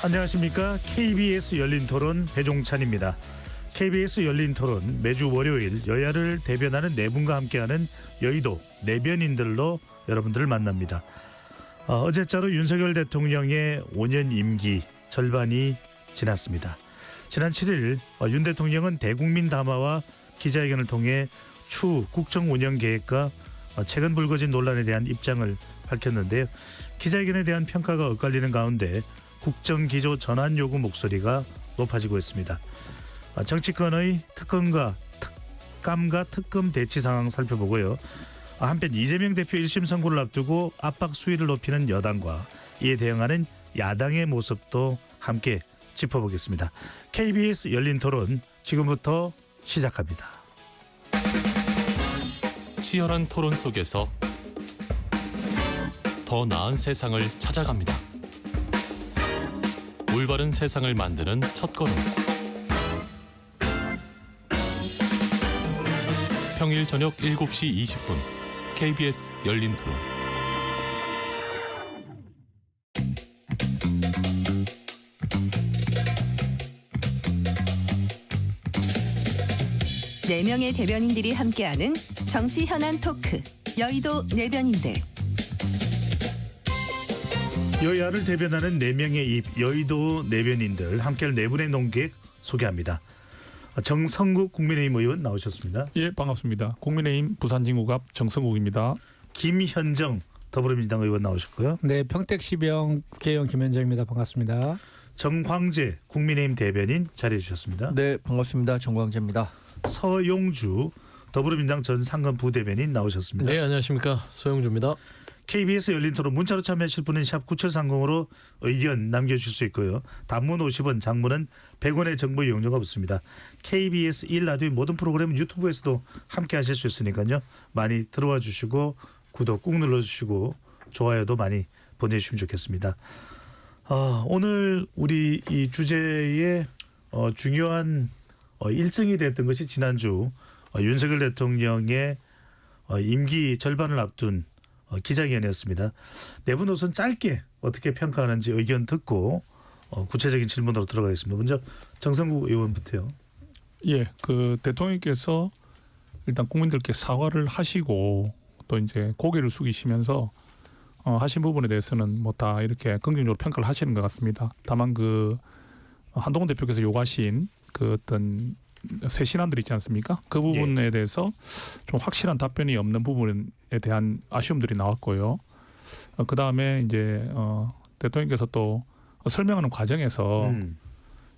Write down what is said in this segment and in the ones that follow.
안녕하십니까. KBS 열린토론 배종찬입니다. KBS 열린토론 매주 월요일 여야를 대변하는 네 분과 함께하는 여의도 내변인들로 여러분들을 만납니다. 어제자로 윤석열 대통령의 5년 임기 절반이 지났습니다. 지난 7일 윤 대통령은 대국민 담화와 기자회견을 통해 추후 국정 운영 계획과 최근 불거진 논란에 대한 입장을 밝혔는데요. 기자회견에 대한 평가가 엇갈리는 가운데 국정기조 전환 요구 목소리가 높아지고 있습니다. 정치권의 특감과 특검 대치 상황 살펴보고요. 한편 이재명 대표 1심 선고를 앞두고 압박 수위를 높이는 여당과 이에 대응하는 야당의 모습도 함께 짚어보겠습니다. KBS 열린토론 지금부터 시작합니다. 치열한 토론 속에서 더 나은 세상을 찾아갑니다. 올바른 세상을 만드는 첫걸음. 평일 저녁 7시 20분 KBS 열린토론. 네 명의 대변인들이 함께하는 정치 현안 토크 여의도 내변인들. 여야를 대변하는 4명의 입 여의도 내변인들 함께할 네 분의 논객 소개합니다. 정성국 국민의힘 의원 나오셨습니다. 예, 반갑습니다. 국민의힘 부산진구갑 정성국입니다. 김현정 더불어민주당 의원 나오셨고요. 네, 평택시병 국회의원 김현정입니다. 반갑습니다. 정광재 국민의힘 대변인 자리해 주셨습니다. 네, 반갑습니다. 정광재입니다. 서용주 더불어민주당 전 상근 부대변인 나오셨습니다. 네, 안녕하십니까. 서용주입니다. KBS 열린토론 문자로 참여하실 분은 샵 9730으로 의견 남겨주실 수 있고요. 단문 50원, 장문은 100원의 정보 이용료가 붙습니다. KBS 1라디오의 모든 프로그램 유튜브에서도 함께 하실 수 있으니까요. 많이 들어와 주시고 구독 꾹 눌러주시고 좋아요도 많이 보내주시면 좋겠습니다. 오늘 우리 이 주제의 중요한 일정이 됐던 것이 지난주 윤석열 대통령의 임기 절반을 앞둔 기자회견이었습니다. 네 분 우선 짧게 어떻게 평가하는지 의견 듣고 구체적인 질문으로 들어가겠습니다. 먼저 정성국 의원부터요. 예, 그 대통령께서 일단 국민들께 사과를 하시고 또 이제 고개를 숙이시면서 하신 부분에 대해서는 뭐 다 이렇게 긍정적으로 평가를 하시는 것 같습니다. 다만 그 한동훈 대표께서 요구하신 그 어떤 쇄신안들 있지 않습니까? 그 부분에 예. 대해서 좀 확실한 답변이 없는 부분에 대한 아쉬움들이 나왔고요. 그 다음에 이제 대통령께서 또 설명하는 과정에서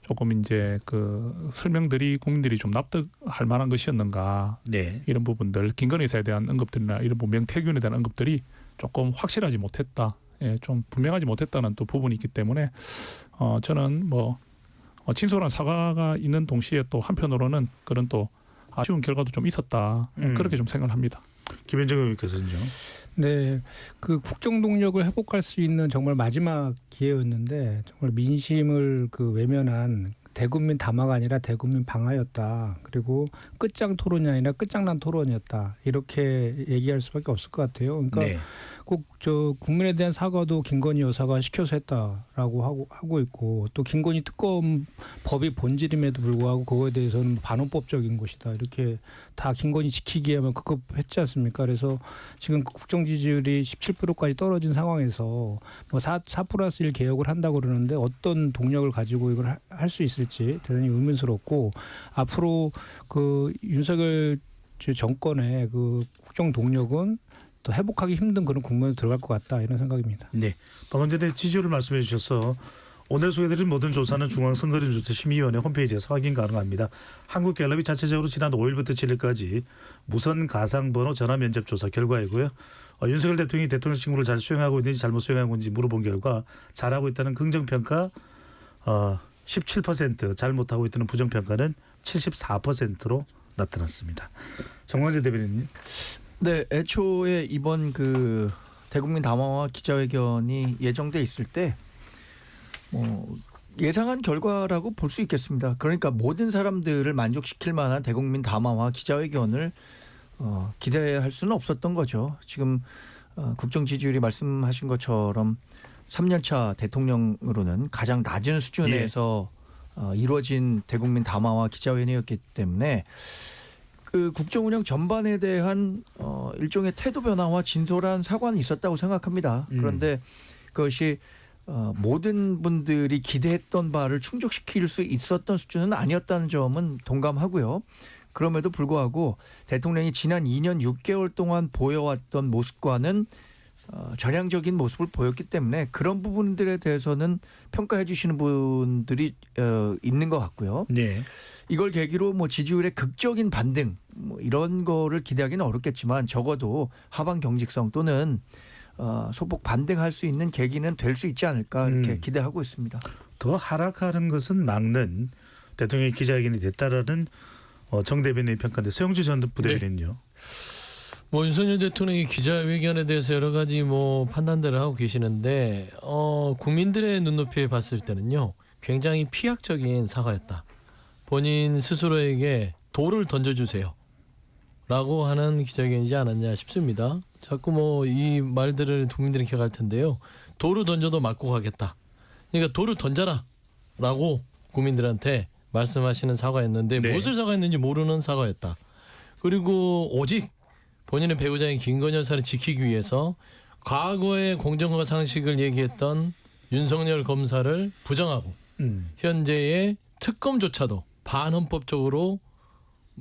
조금 이제 그 설명들이 국민들이 좀 납득할 만한 것이었는가, 네. 이런 부분들, 김건희 여사에 대한 언급들이나 이런 명태균에 대한 언급들이 조금 확실하지 못했다, 예, 좀 분명하지 못했다는 또 부분이 있기 때문에 저는 뭐 진솔한 사과가 있는 동시에 또 한편으로는 그런 또 아쉬운 결과도 좀 있었다, 그렇게 좀 생각을 합니다. 김현정 의원께서는요. 네, 그 국정 동력을 회복할 수 있는 정말 마지막 기회였는데 정말 민심을 그 외면한 대국민 담화가 아니라 대국민 방화였다. 그리고 끝장 토론이 아니라 끝장난 토론이었다. 이렇게 얘기할 수밖에 없을 것 같아요. 그러니까 네. 꼭 저 국민에 대한 사과도 김건희 여사가 시켜서 했다라고 하고 있고, 또 김건희 특검 법이 본질임에도 불구하고 그거에 대해서는 반헌법적인 것이다. 이렇게 다 김건희 지키기에만 급급했지 않습니까? 그래서 지금 국정 지지율이 17%까지 떨어진 상황에서 뭐 4+1 개혁을 한다고 그러는데 어떤 동력을 가지고 이걸 할 수 있을지 대단히 의문스럽고, 앞으로 그 윤석열 정권의 그 국정 동력은 또 회복하기 힘든 그런 국면에 들어갈 것 같다, 이런 생각입니다. 네. 방금 전에 지지율을 말씀해 주셔서 오늘 소개드린 모든 조사는 중앙선거인조사심의위원회 홈페이지에서 확인 가능합니다. 한국갤럽이 자체적으로 지난 5일부터 7일까지 무선 가상번호 전화 면접 조사 결과이고요. 윤석열 대통령이 대통령 직무를 잘 수행하고 있는지 잘못 수행하고 있는지 물어본 결과 잘하고 있다는 긍정평가 17%, 잘못하고 있다는 부정평가는 74%로 나타났습니다. 정광재 대변인님. 네, 애초에 이번 그 대국민 담화와 기자회견이 예정돼 있을 때 뭐 예상한 결과라고 볼 수 있겠습니다. 그러니까 모든 사람들을 만족시킬 만한 대국민 담화와 기자회견을 기대할 수는 없었던 거죠. 지금 국정 지지율이 말씀하신 것처럼 3년차 대통령으로는 가장 낮은 수준에서 이루어진 대국민 담화와 기자회견이었기 때문에 그 국정 운영 전반에 대한 일종의 태도 변화와 진솔한 사과는 있었다고 생각합니다. 그런데 그것이 모든 분들이 기대했던 바를 충족시킬 수 있었던 수준은 아니었다는 점은 동감하고요. 그럼에도 불구하고 대통령이 지난 2년 6개월 동안 보여왔던 모습과는 전향적인 모습을 보였기 때문에 그런 부분들에 대해서는 평가해 주시는 분들이 있는 것 같고요. 네. 이걸 계기로 뭐 지지율의 극적인 반등 뭐 이런 거를 기대하기는 어렵겠지만 적어도 하방 경직성 또는 소폭 반등할 수 있는 계기는 될 수 있지 않을까 이렇게 기대하고 있습니다. 더 하락하는 것은 막는 대통령의 기자회견이 됐다라는 정 대변인의 평가인데 서영주 전 부대변인요. 뭐 윤석열 대통령의 기자회견에 대해서 여러 가지 뭐 판단들을 하고 계시는데 국민들의 눈높이에 봤을 때는요 굉장히 피약적인 사과였다. 본인 스스로에게 돌을 던져주세요 라고 하는 기자회견이지 않았냐 싶습니다. 자꾸 뭐 이 말들을 국민들이 기억할 텐데요. 돌을 던져도 맞고 가겠다. 그러니까 돌을 던져라 라고 국민들한테 말씀하시는 사과였는데 네. 무엇을 사과했는지 모르는 사과였다. 그리고 오직 본인의 배우자인 김건희 여사를 지키기 위해서 과거의 공정과 상식을 얘기했던 윤석열 검사를 부정하고 현재의 특검조차도 반헌법적으로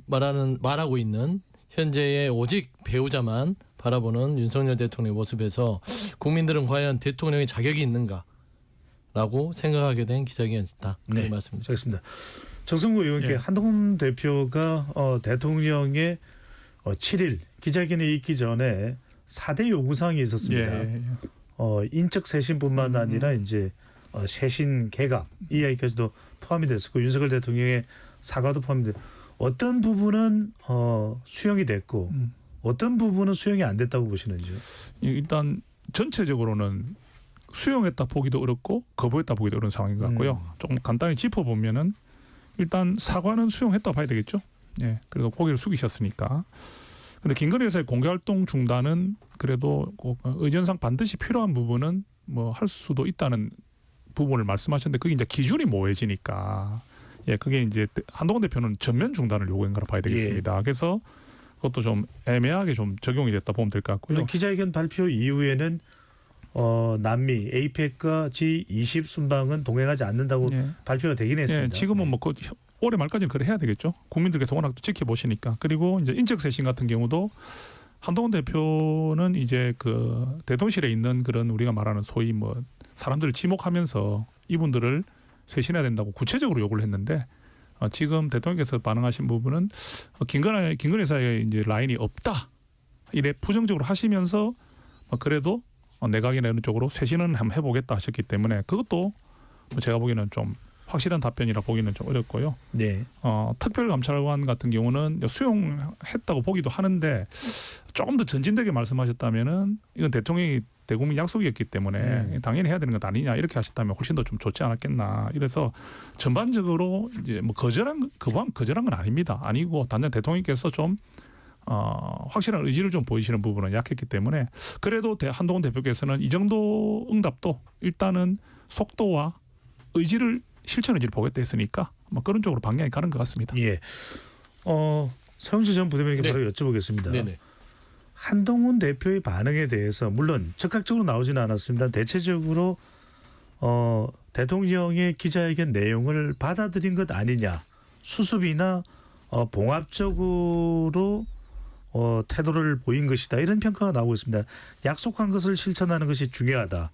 말하고 있는 현재의 오직 배우자만 바라보는 윤석열 대통령의 모습에서 국민들은 과연 대통령의 자격이 있는가라고 생각하게 된 기자회견이었다. 네, 말씀드립니다. 알겠습니다. 정승구 의원께 예. 한동훈 대표가 대통령의 7일 기자회견에 있기 전에 4대 요구사항이 있었습니다. 예. 인적 쇄신뿐만 아니라 이제 쇄신 개각 이 이야기까지도 포함이 됐었고 윤석열 대통령의 사과도 포함이 됐고 어떤 부분은 수용이 됐고 어떤 부분은 수용이 안 됐다고 보시는지요? 일단 전체적으로는 수용했다 보기도 어렵고 거부했다 보기도 어려운 상황인 것 같고요. 조금 간단히 짚어보면은 일단 사과는 수용했다 봐야 되겠죠. 예, 그래도 고개를 숙이셨으니까. 근데 김건희 여사의 공개활동 중단은 그래도 의전상 반드시 필요한 부분은 뭐 할 수도 있다는 부분을 말씀하셨는데 그게 이제 기준이 모호해지니까 예, 그게 이제 한동훈 대표는 전면 중단을 요구한 거라 봐야 되겠습니다. 그래서 그것도 좀 애매하게 좀 적용이 됐다 보면 될 것 같고요. 물론 기자회견 발표 이후에는 남미 에이펙과 G20 순방은 동행하지 않는다고 예. 발표가 되긴 했습니다. 예, 지금은 뭐 올해 말까지는 그래 해야 되겠죠. 국민들께서 워낙 지켜보시니까. 그리고 이제 인적쇄신 같은 경우도 한동훈 대표는 이제 그 대통령실에 있는 그런 우리가 말하는 소위 뭐 사람들을 지목하면서 이분들을 쇄신해야 된다고 구체적으로 요구를 했는데 지금 대통령께서 반응하신 부분은 김건희 여사의 이제 라인이 없다 이래 부정적으로 하시면서 그래도 내각이나 이런 쪽으로 쇄신은 한번 해보겠다 하셨기 때문에 그것도 제가 보기에는 좀 확실한 답변이라 보기는 좀 어렵고요. 네. 특별감찰관 같은 경우는 수용했다고 보기도 하는데 조금 더 전진되게 말씀하셨다면은 이건 대통령이 대국민 약속이었기 때문에 당연히 해야 되는 것 아니냐 이렇게 하셨다면 훨씬 더 좀 좋지 않았겠나. 이래서 전반적으로 이제 뭐 거절한 건 아닙니다. 아니고 단연 대통령께서 좀 확실한 의지를 좀 보이시는 부분은 약했기 때문에 그래도 한동훈 대표께서는 이 정도 응답도 일단은 속도와 의지를 실천 의지를 보겠다 했으니까 뭐 그런 쪽으로 방향이 가는 것 같습니다. 예. 서영주 전 부대변인께 네. 바로 여쭤보겠습니다. 네네. 한동훈 대표의 반응에 대해서 물론 적극적으로 나오지는 않았습니다. 대체적으로 대통령의 기자회견 내용을 받아들인 것 아니냐, 수습이나 봉합적으로 태도를 보인 것이다 이런 평가가 나오고 있습니다. 약속한 것을 실천하는 것이 중요하다.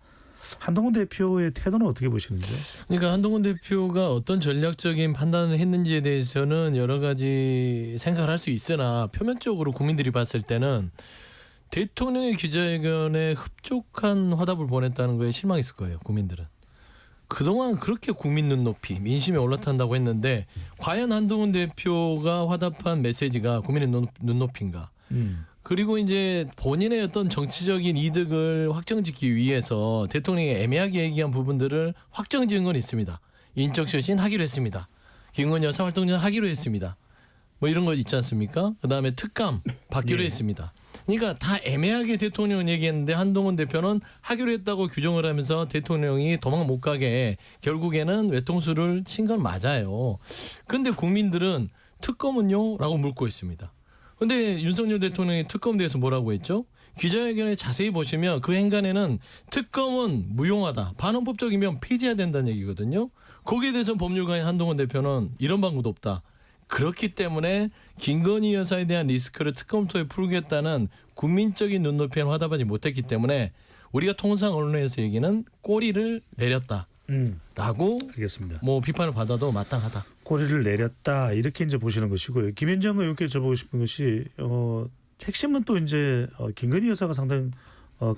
한동훈 대표의 태도는 어떻게 보시는지요? 그러니까 한동훈 대표가 어떤 전략적인 판단을 했는지에 대해서는 여러 가지 생각을 할 수 있으나 표면적으로 국민들이 봤을 때는 대통령의 기자회견에 흡족한 화답을 보냈다는 거에 실망했을 거예요. 국민들은. 그동안 그렇게 국민 눈높이, 민심에 올라탄다고 했는데 과연 한동훈 대표가 화답한 메시지가 국민의 눈높이인가? 그리고 이제 본인의 어떤 정치적인 이득을 확정짓기 위해서 대통령이 애매하게 얘기한 부분들을 확정지은 건 있습니다. 인적 쇄신 하기로 했습니다. 김건희 여사 활동 전 하기로 했습니다. 뭐 이런 거 있지 않습니까? 그다음에 특감 받기로 예. 했습니다. 그러니까 다 애매하게 대통령은 얘기했는데 한동훈 대표는 하기로 했다고 규정을 하면서 대통령이 도망 못 가게 결국에는 외통수를 친 건 맞아요. 근데 국민들은 특검은요? 라고 묻고 있습니다. 근데 윤석열 대통령이 특검에 대해서 뭐라고 했죠? 기자회견에 자세히 보시면 그 행간에는 특검은 무용하다. 반헌법적이면 폐지해야 된다는 얘기거든요. 거기에 대해서 법률가인 한동훈 대표는 이런 방법도 없다. 그렇기 때문에 김건희 여사에 대한 리스크를 특검 통해 풀겠다는 국민적인 눈높이엔 화답하지 못했기 때문에 우리가 통상 언론에서 얘기는 꼬리를 내렸다라고 알겠습니다. 뭐 비판을 받아도 마땅하다. 꼬리를 내렸다 이렇게 이제 보시는 것이고요. 김현정 의원께 여쭤보고 싶은 것이 핵심은 또 이제 김건희 여사가 상당히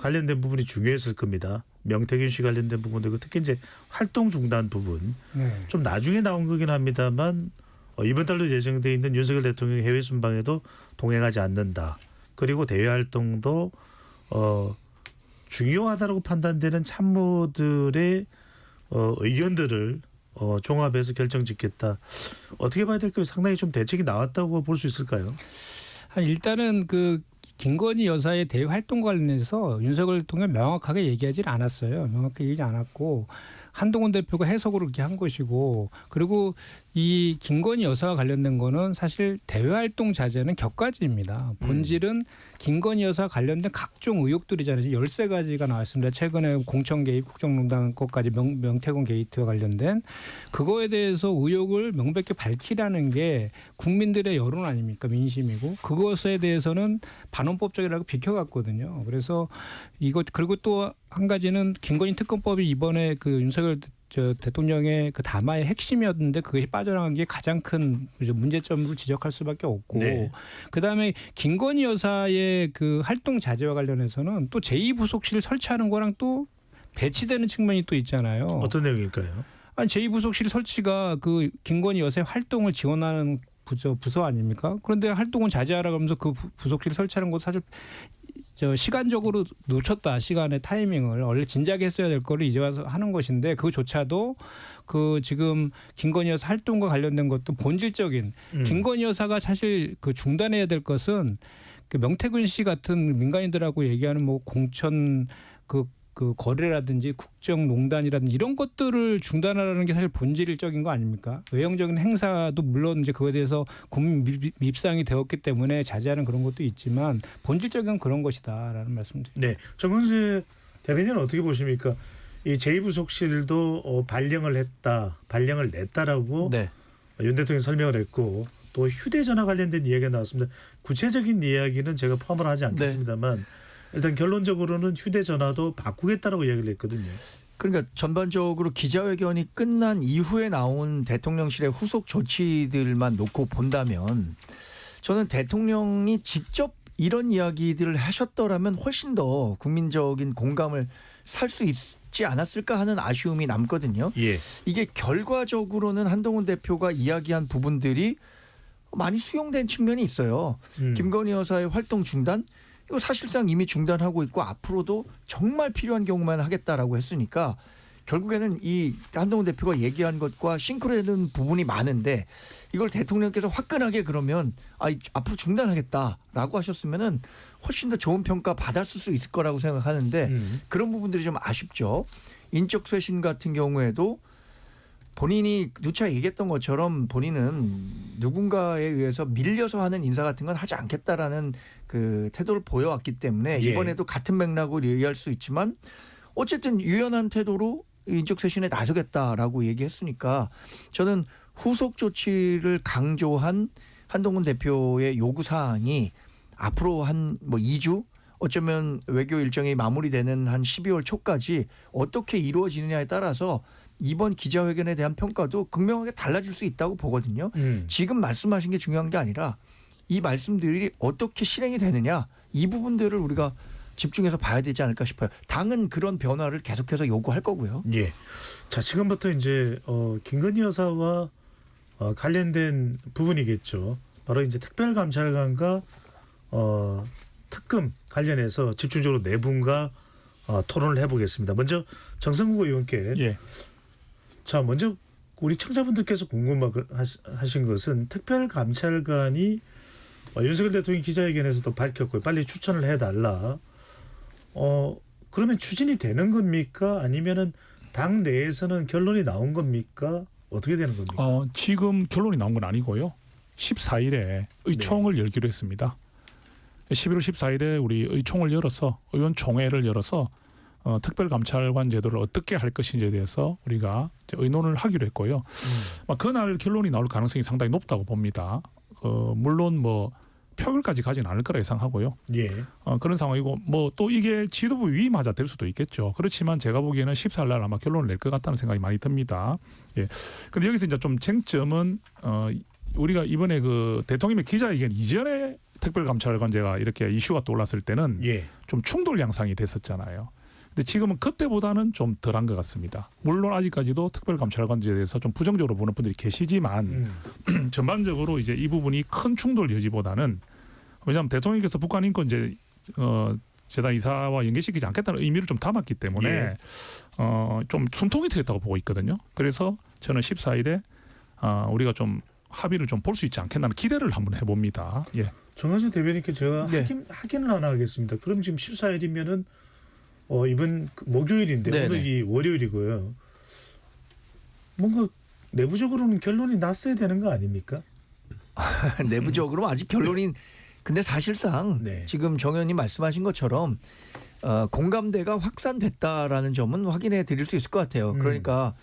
관련된 부분이 중요했을 겁니다. 명태균 씨 관련된 부분도 특히 이제 활동 중단 부분 네. 좀 나중에 나온 거긴 합니다만 이번 달로 예정돼 있는 윤석열 대통령 해외 순방에도 동행하지 않는다. 그리고 대외 활동도 중요하다고 판단되는 참모들의 의견들을 종합해서 결정짓겠다. 어떻게 봐야 될까요? 상당히 좀 대책이 나왔다고 볼 수 있을까요? 일단은 그 김건희 여사의 대외 활동 관련해서 윤석열 대통령이 명확하게 얘기하지 않았어요. 명확하게 얘기하지 않았고 한동훈 대표가 해석으로 그렇게 한 것이고 그리고 이 김건희 여사와 관련된 거는 사실 대외 활동 자제는 격가지입니다. 본질은 김건희 여사와 관련된 각종 의혹들이잖아요. 13가지가 나왔습니다. 최근에 공천 개입, 국정농단 것까지 명태균 게이트와 관련된 그거에 대해서 의혹을 명백히 밝히라는 게 국민들의 여론 아닙니까? 민심이고 그것에 대해서는 반헌법적이라고 비켜갔거든요. 그래서 이것 그리고 또 한 가지는 김건희 특검법이 이번에 그 윤석열 대통령의 그 담화의 핵심이었는데 그것이 빠져나간 게 가장 큰 문제점으로 지적할 수밖에 없고 네. 그다음에 김건희 여사의 그 활동 자제와 관련해서는 또 제2부속실을 설치하는 거랑 또 배치되는 측면이 또 있잖아요. 어떤 내용일까요? 아니 제2부속실 설치가 그 김건희 여사의 활동을 지원하는 부서 아닙니까? 그런데 활동은 자제하라 그러면서 그 부속실 설치하는 것도 사실 시간적으로 놓쳤다. 시간의 타이밍을 원래 진작에 했어야 될 거를 이제 와서 하는 것인데 그조차도 그 지금 김건희 여사 활동과 관련된 것도 본질적인 김건희 여사가 사실 그 중단해야 될 것은 그 명태균 씨 같은 민간인들하고 얘기하는 뭐 공천 그 거래라든지 국정농단이라든지 이런 것들을 중단하라는 게 사실 본질적인 거 아닙니까? 외형적인 행사도 물론 이제 그거에 대해서 국민 밉상이 되었기 때문에 자제하는 그런 것도 있지만 본질적인 그런 것이다라는 말씀드립니다. 네, 정근세 대변인은 어떻게 보십니까? 이 제2부속실도 발령을 냈다라고 네. 윤 대통령이 설명을 했고 또 휴대전화 관련된 이야기가 나왔습니다. 구체적인 이야기는 제가 포함을 하지 않겠습니다만 일단 결론적으로는 휴대전화도 바꾸겠다라고 이야기를 했거든요. 그러니까 전반적으로 기자회견이 끝난 이후에 나온 대통령실의 후속 조치들만 놓고 본다면 저는 대통령이 직접 이런 이야기들을 하셨더라면 훨씬 더 국민적인 공감을 살 수 있지 않았을까 하는 아쉬움이 남거든요. 예. 이게 결과적으로는 한동훈 대표가 이야기한 부분들이 많이 수용된 측면이 있어요. 김건희 여사의 활동 중단 이거 사실상 이미 중단하고 있고 앞으로도 정말 필요한 경우만 하겠다라고 했으니까 결국에는 이 한동훈 대표가 얘기한 것과 싱크로되는 부분이 많은데 이걸 대통령께서 화끈하게 그러면 앞으로 중단하겠다라고 하셨으면은 훨씬 더 좋은 평가 받았을 수 있을 거라고 생각하는데 그런 부분들이 좀 아쉽죠. 인적 쇄신 같은 경우에도 본인이 누차 얘기했던 것처럼 본인은 누군가에 의해서 밀려서 하는 인사 같은 건 하지 않겠다라는 그 태도를 보여왔기 때문에 예. 이번에도 같은 맥락으로 이해할 수 있지만 어쨌든 유연한 태도로 인적 쇄신에 나서겠다라고 얘기했으니까 저는 후속 조치를 강조한 한동훈 대표의 요구 사항이 앞으로 한 뭐 2주 어쩌면 외교 일정이 마무리되는 한 12월 초까지 어떻게 이루어지느냐에 따라서 이번 기자회견에 대한 평가도 극명하게 달라질 수 있다고 보거든요. 지금 말씀하신 게 중요한 게 아니라 이 말씀들이 어떻게 실행이 되느냐 이 부분들을 우리가 집중해서 봐야 되지 않을까 싶어요. 당은 그런 변화를 계속해서 요구할 거고요. 예. 자, 지금부터 이제 김건희 여사와 관련된 부분이겠죠. 바로 이제 특별감찰관과 특검 관련해서 집중적으로 네 분과 토론을 해보겠습니다. 먼저 정성국 의원께 예. 자, 먼저 우리 청자분들께서 궁금하신 것은 특별감찰관이 윤석열 대통령 기자회견에서도 밝혔고요. 빨리 추천을 해달라. 그러면 추진이 되는 겁니까? 아니면은 당 내에서는 결론이 나온 겁니까? 어떻게 되는 겁니까? 지금 결론이 나온 건 아니고요. 14일에 의총을 열기로 했습니다. 11월 14일에 우리 의총을 열어서 의원총회를 열어서 특별감찰관 제도를 어떻게 할 것인지에 대해서 우리가 이제 의논을 하기로 했고요. 그날 결론이 나올 가능성이 상당히 높다고 봅니다. 물론 뭐 표결까지 가지는 않을 거라 예상하고요. 예. 그런 상황이고 뭐 또 이게 지도부 위임하자 될 수도 있겠죠. 그렇지만 제가 보기에는 14일 날 아마 결론을 낼 것 같다는 생각이 많이 듭니다. 예. 근데 여기서 이제 좀 쟁점은 우리가 이번에 그 대통령의 기자회견 이전에 특별감찰관제가 이렇게 이슈가 떠올랐을 때는 예. 좀 충돌 양상이 됐었잖아요. 근데 지금은 그때보다는 좀 덜한 것 같습니다. 물론 아직까지도 특별감찰관제에 대해서 좀 부정적으로 보는 분들이 계시지만 전반적으로 이제 이 부분이 큰 충돌 여지보다는 왜냐하면 대통령께서 북한인권 이제 재단 이사와 연계시키지 않겠다는 의미를 좀 담았기 때문에 예. 좀 숨통이 트였다고 보고 있거든요. 그래서 저는 14일에 우리가 좀 합의를 좀 볼 수 있지 않겠나는 기대를 한번 해봅니다. 예. 정한선 대변인께 제가 네. 확인을 하나 하겠습니다. 그럼 지금 14일이면은 이번 목요일인데 네네. 오늘이 월요일이고요. 뭔가 내부적으로는 결론이 났어야 되는 거 아닙니까? 내부적으로 아직 결론이 근데 사실상 네. 지금 정 의원님 말씀하신 것처럼 공감대가 확산됐다라는 점은 확인해 드릴 수 있을 것 같아요. 그러니까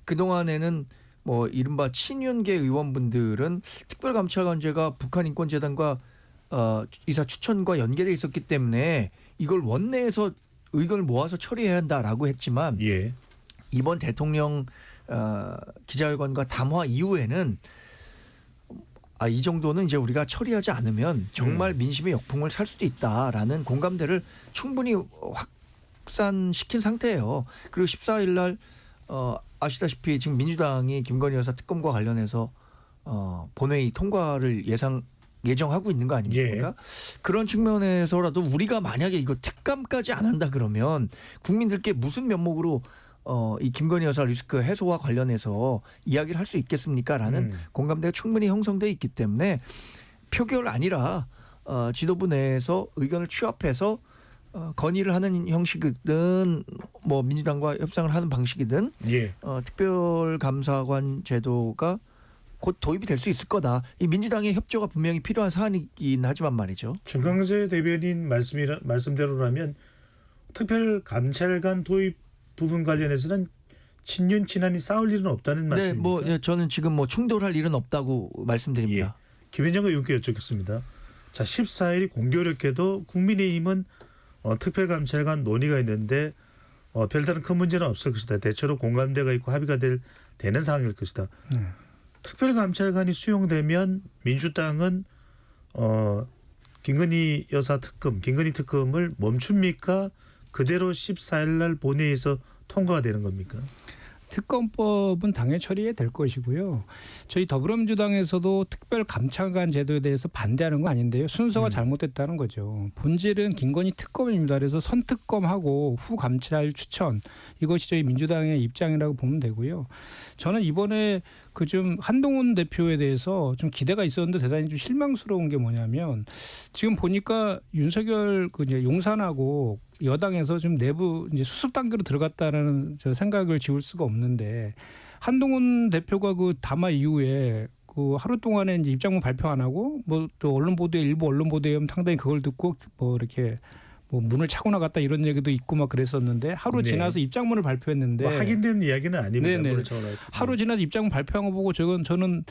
그동안에는 뭐 이른바 친윤계 의원분들은 특별감찰관제가 북한인권재단과 이사 추천과 연계돼 있었기 때문에 이걸 원내에서 의견을 모아서 처리해야 한다라고 했지만 예. 이번 대통령 기자회견과 담화 이후에는 이 정도는 이제 우리가 처리하지 않으면 정말 민심의 역풍을 살 수도 있다라는 공감대를 충분히 확산시킨 상태예요. 그리고 14일 날 아시다시피 지금 민주당이 김건희 여사 특검과 관련해서 본회의 통과를 예정하고 있는 거 아닙니까? 예. 그런 측면에서라도 우리가 만약에 이거 특감까지 안 한다 그러면 국민들께 무슨 면목으로 이 김건희 여사 리스크 해소와 관련해서 이야기를 할 수 있겠습니까?라는 공감대가 충분히 형성돼 있기 때문에 표결 아니라 지도부 내에서 의견을 취합해서 건의를 하는 형식이든 뭐 민주당과 협상을 하는 방식이든 예. 특별감사관 제도가 곧 도입이 될 수 있을 거다. 이 민주당의 협조가 분명히 필요한 사안이긴 하지만 말이죠. 정강재 대변인 말씀대로라면 특별감찰관 도입 부분 관련해서는 친윤 친한이 싸울 일은 없다는 네, 말씀입니까? 저는 지금 뭐 충돌할 일은 없다고 말씀드립니다. 김현정 의원께 여쭙겠습니다. 자, 14일이 공교롭게도 국민의힘은 특별감찰관 논의가 있는데 별다른 큰 문제는 없을 것이다. 대체로 공감대가 있고 합의가 되는 상황일 것이다. 특별감찰관이 수용되면 민주당은 김건희 여사 특검, 김건희 특검을 멈춥니까? 그대로 14일 날 본회의에서 통과가 되는 겁니까? 특검법은 당연히 처리해야 될 것이고요. 저희 더불어민주당에서도 특별감찰관 제도에 대해서 반대하는 건 아닌데요. 순서가 잘못됐다는 거죠. 본질은 김건희 특검입니다. 그래서 선특검하고 후 감찰 추천 이것이 저희 민주당의 입장이라고 보면 되고요. 저는 이번에 그 좀 한동훈 대표에 대해서 좀 기대가 있었는데 대단히 좀 실망스러운 게 뭐냐면 지금 보니까 윤석열 그 이제 용산하고 여당에서 좀 내부 이제 수습 단계로 들어갔다라는 저 생각을 지울 수가 없는데 한동훈 대표가 그 담화 이후에 그 하루 동안에 이제 입장문 발표 안 하고 뭐 또 언론 보도에 일부 언론 보도에 상당히 그걸 듣고 뭐 이렇게 뭐 문을 차고 나갔다 이런 얘기도 있고 막 그랬었는데 하루 네. 지나서 입장문을 발표했는데 뭐 확인된 이야기는 아닙니다. 네네. 물론 저는. 하루 지나서 입장문 발표한 거 보고 저는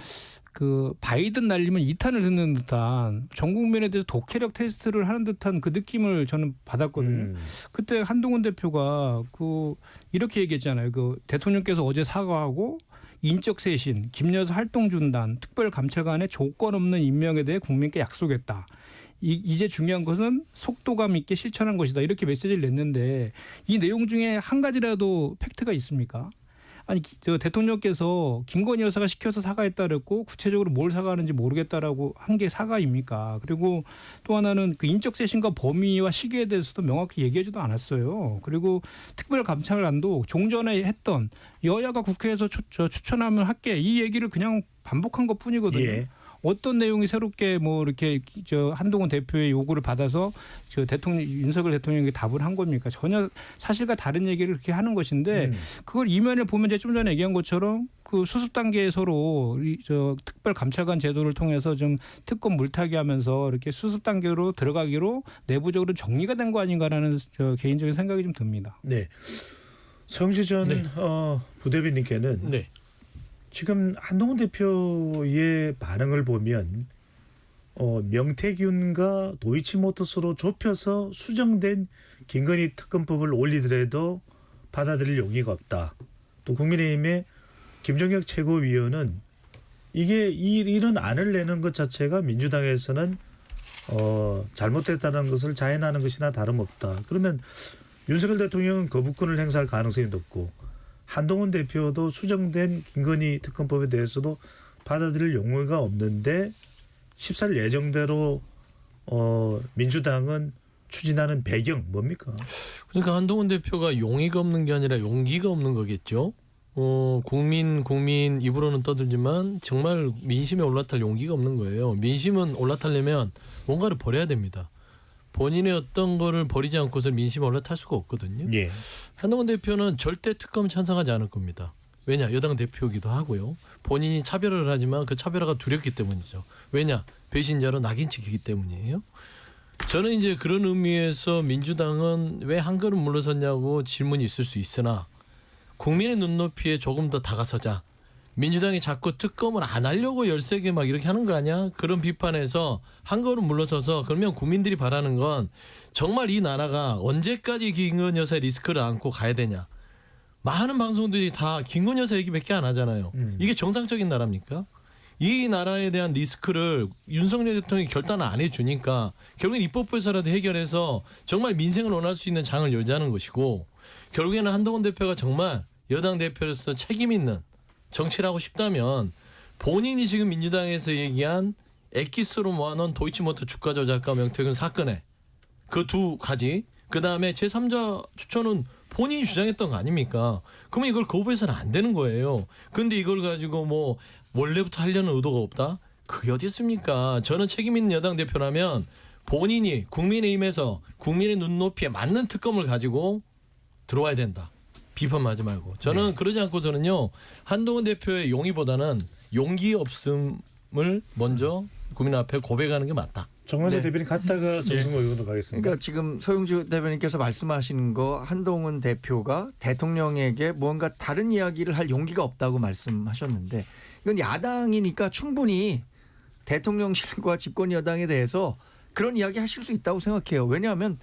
그 바이든 날리면 2탄을 듣는 듯한 전 국민에 대해서 독해력 테스트를 하는 듯한 그 느낌을 저는 받았거든요. 그때 한동훈 대표가 그 이렇게 얘기했잖아요. 그 대통령께서 어제 사과하고 인적 쇄신, 김여사 활동 중단, 특별감찰관의 조건 없는 임명에 대해 국민께 약속했다. 이제 중요한 것은 속도감 있게 실천한 것이다. 이렇게 메시지를 냈는데 이 내용 중에 한 가지라도 팩트가 있습니까? 아니 저 대통령께서 김건희 여사가 시켜서 사과했다 그랬고 구체적으로 뭘 사과하는지 모르겠다라고 한 게 사과입니까? 그리고 또 하나는 그 인적 쇄신과 범위와 시기에 대해서도 명확히 얘기하지도 않았어요. 그리고 특별감찰관도 종전에 했던 여야가 국회에서 추천하면 할게 이 얘기를 그냥 반복한 것뿐이거든요. 예. 어떤 내용이 새롭게 뭐 이렇게 저 한동훈 대표의 요구를 받아서 저 대통령 윤석열 대통령에게 답을 한 겁니까? 전혀 사실과 다른 얘기를 그렇게 하는 것인데 그걸 이면에 보면 이제 좀 전에 얘기한 것처럼 그 수습 단계에 서로 저 특별 감찰관 제도를 통해서 좀 특검 물타기 하면서 이렇게 수습 단계로 들어가기로 내부적으로 정리가 된 거 아닌가라는 저 개인적인 생각이 좀 듭니다. 네. 성시 전 네. 부대변인께는 네. 지금 한동훈 대표의 반응을 보면 명태균과 도이치모터스로 좁혀서 수정된 김건희 특검법을 올리더라도 받아들일 용의가 없다. 또 국민의힘의 김종혁 최고위원은 이게 이런 안을 내는 것 자체가 민주당에서는 잘못됐다는 것을 자행하는 것이나 다름없다. 그러면 윤석열 대통령은 거부권을 행사할 가능성이 높고 한동훈 대표도 수정된 김건희 특검법에 대해서도 받아들일 용의가 없는데 14일 예정대로 민주당은 추진하는 배경 뭡니까? 그러니까 한동훈 대표가 용의가 없는 게 아니라 용기가 없는 거겠죠. 국민 입으로는 떠들지만 정말 민심에 올라탈 용기가 없는 거예요. 민심은 올라타려면 뭔가를 버려야 됩니다. 본인의 어떤 거를 버리지 않고서 민심에 올라탈 수가 없거든요. 예. 한동훈 대표는 절대 특검 찬성하지 않을 겁니다. 왜냐? 여당 대표이기도 하고요. 본인이 차별을 하지만 그 차별화가 두렵기 때문이죠. 왜냐? 배신자로 낙인 찍히기 때문이에요. 저는 이제 그런 의미에서 민주당은 왜 한 걸음 물러섰냐고 질문이 있을 수 있으나 국민의 눈높이에 조금 더 다가서자. 민주당이 자꾸 특검을 안 하려고 13개 막 이렇게 하는 거 아니야? 그런 비판에서 한 걸음 물러서서 그러면 국민들이 바라는 건 정말 이 나라가 언제까지 김건희 여사의 리스크를 안고 가야 되냐. 많은 방송들이 다 김건희 여사 얘기밖에 안 하잖아요. 이게 정상적인 나라입니까? 이 나라에 대한 리스크를 윤석열 대통령이 결단을 안 해주니까 결국엔 입법부에서라도 해결해서 정말 민생을 원할 수 있는 장을 열자는 것이고 결국에는 한동훈 대표가 정말 여당 대표로서 책임 있는 정치를 하고 싶다면 본인이 지금 민주당에서 얘기한 엑기스로 모아놓은 도이치모터 주가 조작과 명태균 사건에 그 두 가지 그다음에 제3자 추천은 본인이 주장했던 거 아닙니까? 그러면 이걸 거부해서는 안 되는 거예요. 근데 이걸 가지고 뭐 원래부터 하려는 의도가 없다? 그게 어디 있습니까? 저는 책임 있는 여당 대표라면 본인이 국민의힘에서 국민의 눈높이에 맞는 특검을 가지고 들어와야 된다. 비판하지 말고. 저는 그러지 않고서는요. 한동훈 대표의 용의보다는 용기 없음을 먼저 국민 앞에 고백하는 게 맞다. 정관세 네. 대변인 갔다가 정승호 의원으로 가겠습니다. 그러니까 지금 소영주 대변인께서 말씀하시는 거 한동훈 대표가 대통령에게 뭔가 다른 이야기를 할 용기가 없다고 말씀하셨는데 이건 야당이니까 충분히 대통령실과 집권 여당에 대해서 그런 이야기 하실 수 있다고 생각해요. 왜냐하면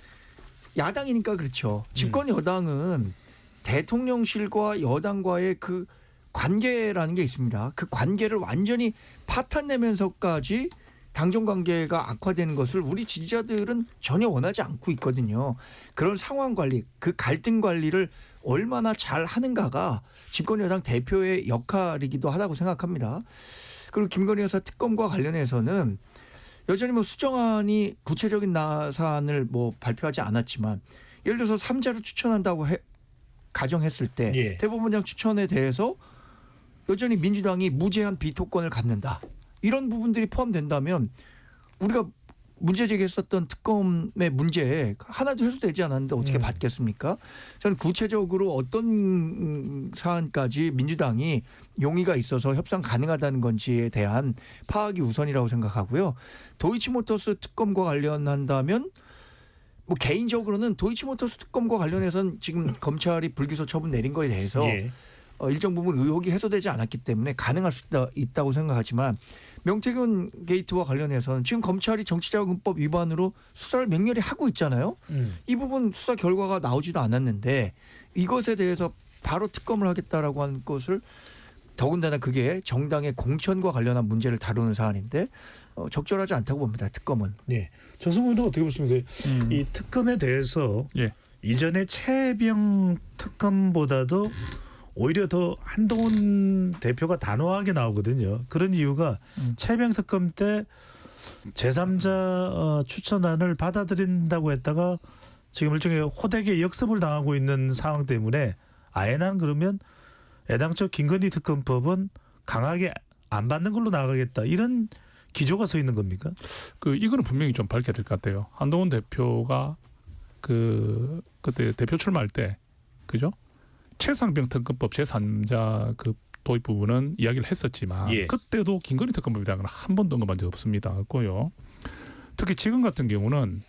야당이니까 그렇죠. 집권 여당은 대통령실과 여당과의 그 관계라는 게 있습니다. 그 관계를 완전히 파탄내면서까지 당정 관계가 악화되는 것을 우리 지지자들은 전혀 원하지 않고 있거든요. 그런 상황 관리, 그 갈등 관리를 얼마나 잘 하는가가 집권 여당 대표의 역할이기도 하다고 생각합니다. 그리고 김건희 여사 특검과 관련해서는 여전히 뭐 수정안이 구체적인 사안을 뭐 발표하지 않았지만 예를 들어서 3자를 추천한다고 가정했을 때 예. 대법원장 추천에 대해서 여전히 민주당이 무제한 비토권을 갖는다. 이런 부분들이 포함된다면 우리가 문제 제기했었던 특검의 문제 하나도 해소되지 않았는데 어떻게 받겠습니까? 저는 구체적으로 어떤 사안까지 민주당이 용의가 있어서 협상 가능하다는 건지에 대한 파악이 우선이라고 생각하고요. 도이치모터스 특검과 관련한다면 뭐 개인적으로는 도이치모터스 특검과 관련해서는 지금 검찰이 불기소 처분 내린 거에 대해서 예. 일정 부분 의혹이 해소되지 않았기 때문에 가능할 수 있다고 생각하지만 명태균 게이트와 관련해서는 지금 검찰이 정치자금법 위반으로 수사를 맹렬히 하고 있잖아요. 이 부분 수사 결과가 나오지도 않았는데 이것에 대해서 바로 특검을 하겠다라고 하는 것을 더군다나 그게 정당의 공천과 관련한 문제를 다루는 사안인데 적절하지 않다고 봅니다. 특검은. 네. 정승호 의원은 어떻게 보십니까? 이 특검에 대해서 예. 이전에 최병 특검보다도 오히려 더 한동훈 대표가 단호하게 나오거든요. 그런 이유가 최병 특검 때 제3자 추천안을 받아들인다고 했다가 지금 일종의 호되게 역습을 당하고 있는 상황 때문에 아예 난 그러면 애당초 김건희 특검법은 강하게 안 받는 걸로 나가겠다 이런 기조가 서 있는 겁니까? 이거는 분명히 좀 밝혀야 될 것 같아요. 한동훈 대표가 그때 대표 출마할 때 그죠? 최상병 특검법 제3자 그 도입 부분은 이야기를 했었지만 예. 그때도 김건희 특검법에 대한 건 한 번도 언급한 적 없습니다. 없고요. 특히 지금 같은 경우는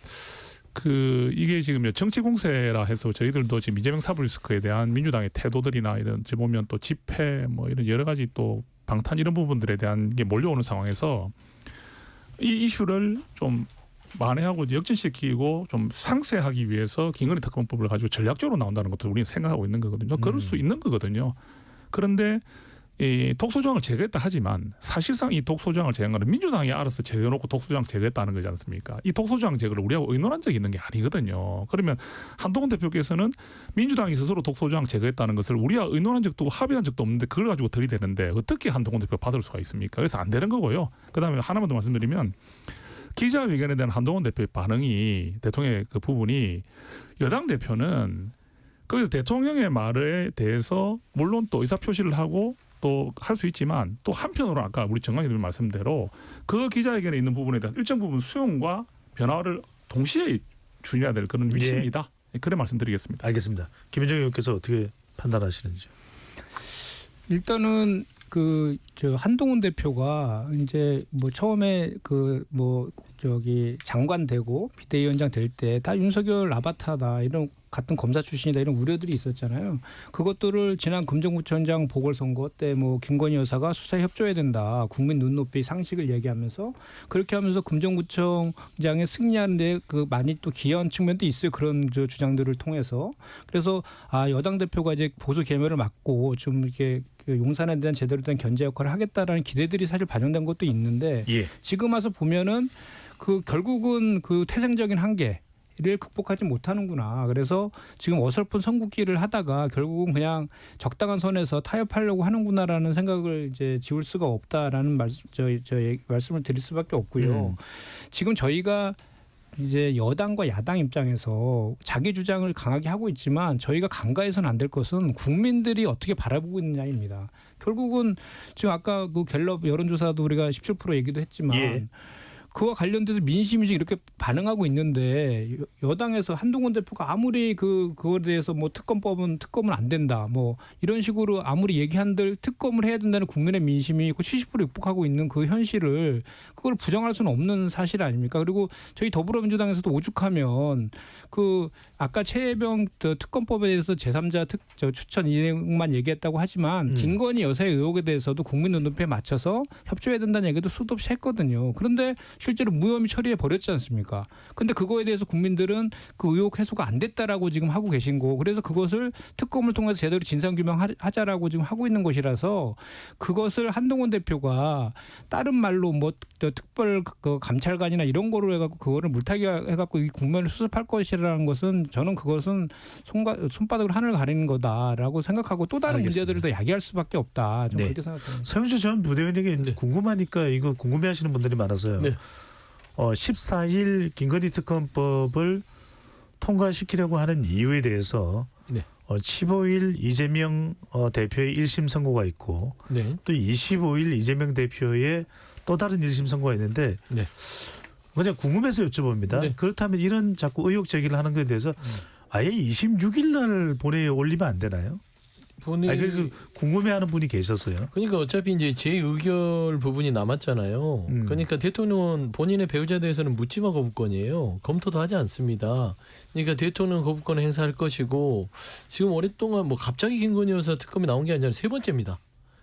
이게 지금 정치 공세라 해서 저희들도 지금 이재명 사법 리스크에 대한 민주당의 태도들이나 이런 보면 또 집회 뭐 이런 여러 가지 또 방탄 이런 부분들에 대한 게 몰려오는 상황에서 이 이슈를 좀 만회하고 역전시키고 좀 상쇄하기 위해서 김건희 특검법을 가지고 전략적으로 나온다는 것도 우리는 생각하고 있는 거거든요. 그럴 수 있는 거거든요. 그런데 이 독소조항을 제거했다 하지만 사실상 이 독소조항을 제거한 건 민주당이 알아서 제거해놓고 독소조항 제거했다는 거지 않습니까? 이 독소조항 제거를 우리가 의논한 적이 있는 게 아니거든요. 그러면 한동훈 대표께서는 민주당이 스스로 독소조항 제거했다는 것을 우리가 의논한 적도 합의한 적도 없는데 그걸 가지고 들이대는데 어떻게 한동훈 대표가 받을 수가 있습니까? 그래서 안 되는 거고요. 그다음에 하나만 더 말씀드리면 기자회견에 대한 한동훈 대표의 반응이 대통령의 그 부분이 여당 대표는 그 대통령의 말에 대해서 물론 또 의사표시를 하고 또 할 수 있지만 또 한편으로 아까 우리 정관님 말씀대로 그 기자회견에 있는 부분에 대한 일정 부분 수용과 변화를 동시에 준해야 될 그런 위치입니다. 그래 말씀드리겠습니다. 알겠습니다. 김현정 의원께서 어떻게 판단하시는지요? 일단은 저 한동훈 대표가 이제 뭐 처음에 장관 되고 비대위원장 될 때 다 윤석열 아바타다 이런 같은 검사 출신이다 이런 우려들이 있었잖아요. 그것들을 지난 금정구청장 보궐선거 때 뭐 김건희 여사가 수사에 협조해야 된다. 국민 눈높이 상식을 얘기하면서 그렇게 하면서 금정구청장에 승리하는데 많이 또 기여한 측면도 있어요. 그런 주장들을 통해서. 그래서 여당 대표가 이제 보수 계멸을 막고 좀 이렇게 용산에 대한 제대로 된 견제 역할을 하겠다라는 기대들이 사실 반영된 것도 있는데 지금 와서 보면은 결국은 태생적인 한계를 극복하지 못하는구나. 그래서 지금 어설픈 선긋기를 하다가 결국은 그냥 적당한 선에서 타협하려고 하는구나라는 생각을 이제 지울 수가 없다라는 말씀을 드릴 수밖에 없고요. 지금 저희가 이제 여당과 야당 입장에서 자기 주장을 강하게 하고 있지만 저희가 간과해서는 안 될 것은 국민들이 어떻게 바라보고 있느냐입니다. 결국은 지금 아까 갤럽 여론조사도 우리가 17% 얘기도 했지만 그와 관련돼서 민심이 지금 이렇게 반응하고 있는데 여당에서 한동훈 대표가 아무리 그거에 대해서 뭐 특검은 안 된다 뭐 이런 식으로 아무리 얘기한들 특검을 해야 된다는 국민의 민심이 70% 육박하고 있는 그 현실을 그걸 부정할 수는 없는 사실 아닙니까? 그리고 저희 더불어민주당에서도 오죽하면 아까 최혜병 특검법에 대해서 제3자 추천 이행만 얘기했다고 하지만 김건희 여사의 의혹에 대해서도 국민 눈높이에 맞춰서 협조해야 된다는 얘기도 수도 없이 했거든요. 그런데 실제로 무혐의 처리해 버렸지 않습니까? 근데 그거에 대해서 국민들은 그 의혹 해소가 안 됐다라고 지금 하고 계신 거. 그래서 그것을 특검을 통해서 제대로 진상 규명하자라고 지금 하고 있는 것이라서 그것을 한동훈 대표가 다른 말로 뭐 특별 감찰관이나 이런 거로 해갖고 그거를 물타기 해갖고 이 국면을 수습할 것이라는 것은 저는 그것은 손바닥으로 하늘 가리는 거다라고 생각하고 또 다른 문제들을 더 야기할 수밖에 없다. 저는 그렇게 생각합니다. 서영주 전 부대변인에게 궁금하니까 이거 궁금해하시는 분들이 많아서요. 14일 김건희 특검법을 통과시키려고 하는 이유에 대해서 15일 이재명 대표의 1심 선고가 있고 또 25일 이재명 대표의 또 다른 1심 선고가 있는데 그냥 궁금해서 여쭤봅니다. 그렇다면 이런 자꾸 의혹 제기를 하는 것에 대해서 아예 26일 날 본회의에 올리면 안 되나요? 그래서 궁금해하는 분이 계셨어요. 그러니까 어차피 이제 제 의결 부분이 남았잖아요. 그러니까 대통령은 본인의 배우자에 대해서는 묻지마 거부권이에요. 검토도 하지 않습니다. 그러니까 대통령은 거부권을 행사할 것이고 지금 오랫동안 뭐 갑자기 김건희 여사 특검이 나온 게 아니라 세 번째입니다.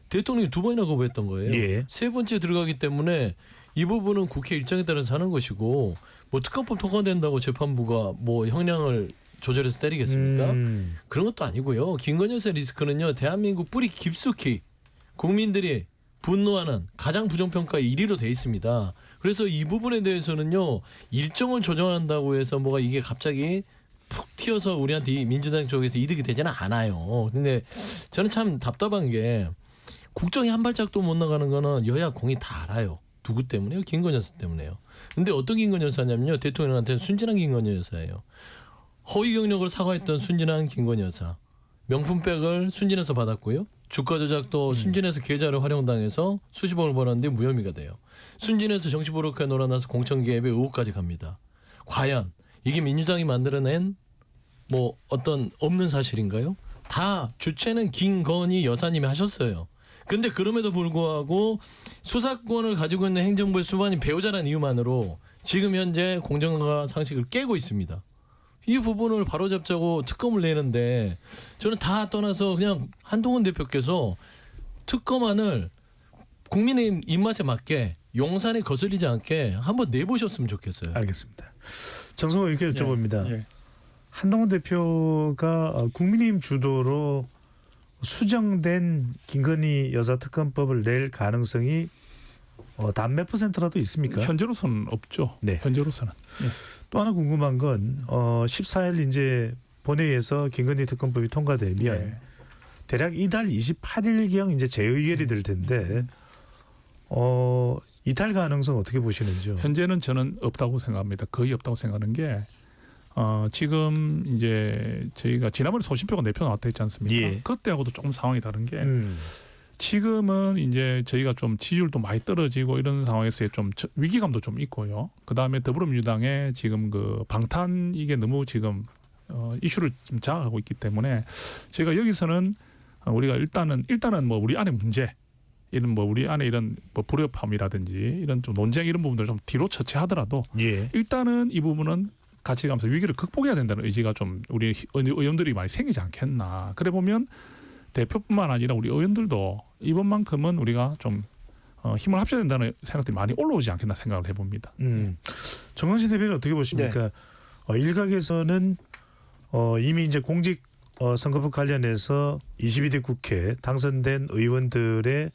대통령이 2번이나 거부했던 거예요. 세 번째 들어가기 때문에 이 부분은 국회 일정에 따라서 하는 것이고 뭐 특검법 통과된다고 재판부가 뭐 형량을 조절해서 때리겠습니까? 그런 것도 아니고요. 김건희 여사 리스크는요. 대한민국 뿌리 깊숙이 국민들이 분노하는 가장 부정평가의 1위로 돼 있습니다. 그래서 이 부분에 대해서는요. 일정을 조정한다고 해서 뭐가 이게 갑자기 푹 튀어서 우리한테 이 민주당 쪽에서 이득이 되지는 않아요. 근데 저는 참 답답한 게 국정이 한 발짝도 못 나가는 거는 여야 공이 다 알아요. 누구 때문에요? 김건희 여사 때문에요. 근데 어떤 김건희 여사냐면요. 대통령한테는 순진한 김건희 여사예요. 허위 경력을 사과했던 순진한 김건희 여사. 명품백을 순진해서 받았고요. 주가 조작도 순진해서 계좌를 활용당해서 수십억을 벌었는데 무혐의가 돼요. 순진해서 정치 브로커에 놀아나서 공천 개입의 의혹까지 갑니다. 과연 이게 민주당이 만들어낸 뭐 어떤 없는 사실인가요? 다 주체는 김건희 여사님이 하셨어요. 근데 그럼에도 불구하고 수사권을 가지고 있는 행정부의 수반이 배우자라는 이유만으로 지금 현재 공정과 상식을 깨고 있습니다. 이 부분을 바로잡자고 특검을 내는데 저는 다 떠나서 그냥 한동훈 대표께서 특검안을 국민의 입맛에 맞게 용산에 거슬리지 않게 한번 내보셨으면 좋겠어요. 알겠습니다. 정성호 의원께 여쭤봅니다. 예. 한동훈 대표가 국민의힘 주도로 수정된 김건희 여사 특검법을 낼 가능성이 단 몇 %라도 있습니까? 현재로서는 없죠. 네. 현재로서는. 또 하나 궁금한 건 14일 이제 본회의에서 김건희 특검법이 통과되면 예. 대략 이달 28일경 이제 재의결이 될 텐데 이탈 가능성 어떻게 보시는지요? 현재는 저는 없다고 생각합니다. 거의 없다고 생각하는 게 지금 이제 저희가 지난번에 소신표가 4표 나왔다 했지 않습니까? 예. 그때하고도 조금 상황이 다른 게 지금은 이제 저희가 좀 지지율도 많이 떨어지고 이런 상황에서의 좀 위기감도 좀 있고요. 그 다음에 더불어민주당의 지금 그 방탄 이게 너무 지금 이슈를 좀 자극하고 있기 때문에 저희가 여기서는 우리가 일단은 뭐 우리 안에 문제 이런 뭐 우리 안에 이런 뭐 불협화음이라든지 이런 좀 논쟁 이런 부분들 좀 뒤로 처치하더라도 예. 일단은 이 부분은 같이 가면서 위기를 극복해야 된다는 의지가 좀 우리 의원들이 많이 생기지 않겠나. 그래 보면 대표뿐만 아니라 우리 의원들도 이번만큼은 우리가 좀 힘을 합쳐야 된다는 생각들이 많이 올라오지 않겠나 생각을 해봅니다. 정광진 대표는 어떻게 보십니까? 일각에서는 이미 이제 공직 선거법 관련해서 22대 국회 당선된 의원들의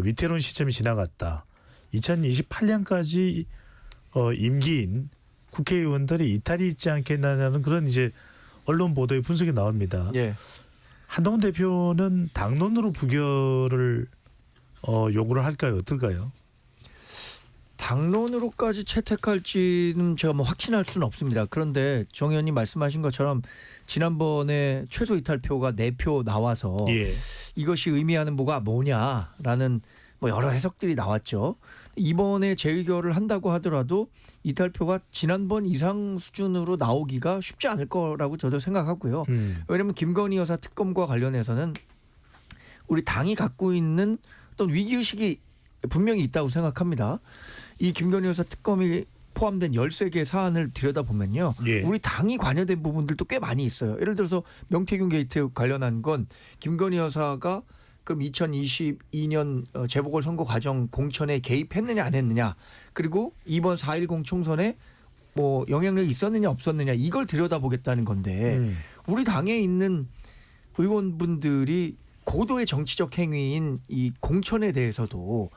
위태로운 시점이 지나갔다. 2028년까지 임기인 국회의원들이 이탈이 있지 않겠냐는 그런 이제 언론 보도의 분석이 나옵니다. 예. 한동훈 대표는 당론으로 부결을 요구를 할까요? 어떨까요? 당론으로까지 채택할지는 제가 뭐 확신할 수는 없습니다. 그런데 정 의원님 말씀하신 것처럼 지난번에 최소 이탈표가 4표 나와서 예. 이것이 의미하는 뭐가 뭐냐라는 뭐 여러 해석들이 나왔죠. 이번에 재의결을 한다고 하더라도 이탈표가 지난번 이상 수준으로 나오기가 쉽지 않을 거라고 저도 생각하고요. 왜냐하면 김건희 여사 특검과 관련해서는 우리 당이 갖고 있는 어떤 위기의식이 분명히 있다고 생각합니다. 이 김건희 여사 특검이 포함된 13개의 사안을 들여다보면요. 예. 우리 당이 관여된 부분들도 꽤 많이 있어요. 예를 들어서 명태균 게이트 관련한 건 김건희 여사가 그럼 2022년 재보궐선거 과정 공천에 개입했느냐 안 했느냐, 그리고 이번 4.10 총선에 뭐 영향력이 있었느냐 없었느냐 이걸 들여다보겠다는 건데 우리 당에 있는 의원분들이 고도의 정치적 행위인 이 공천에 대해서도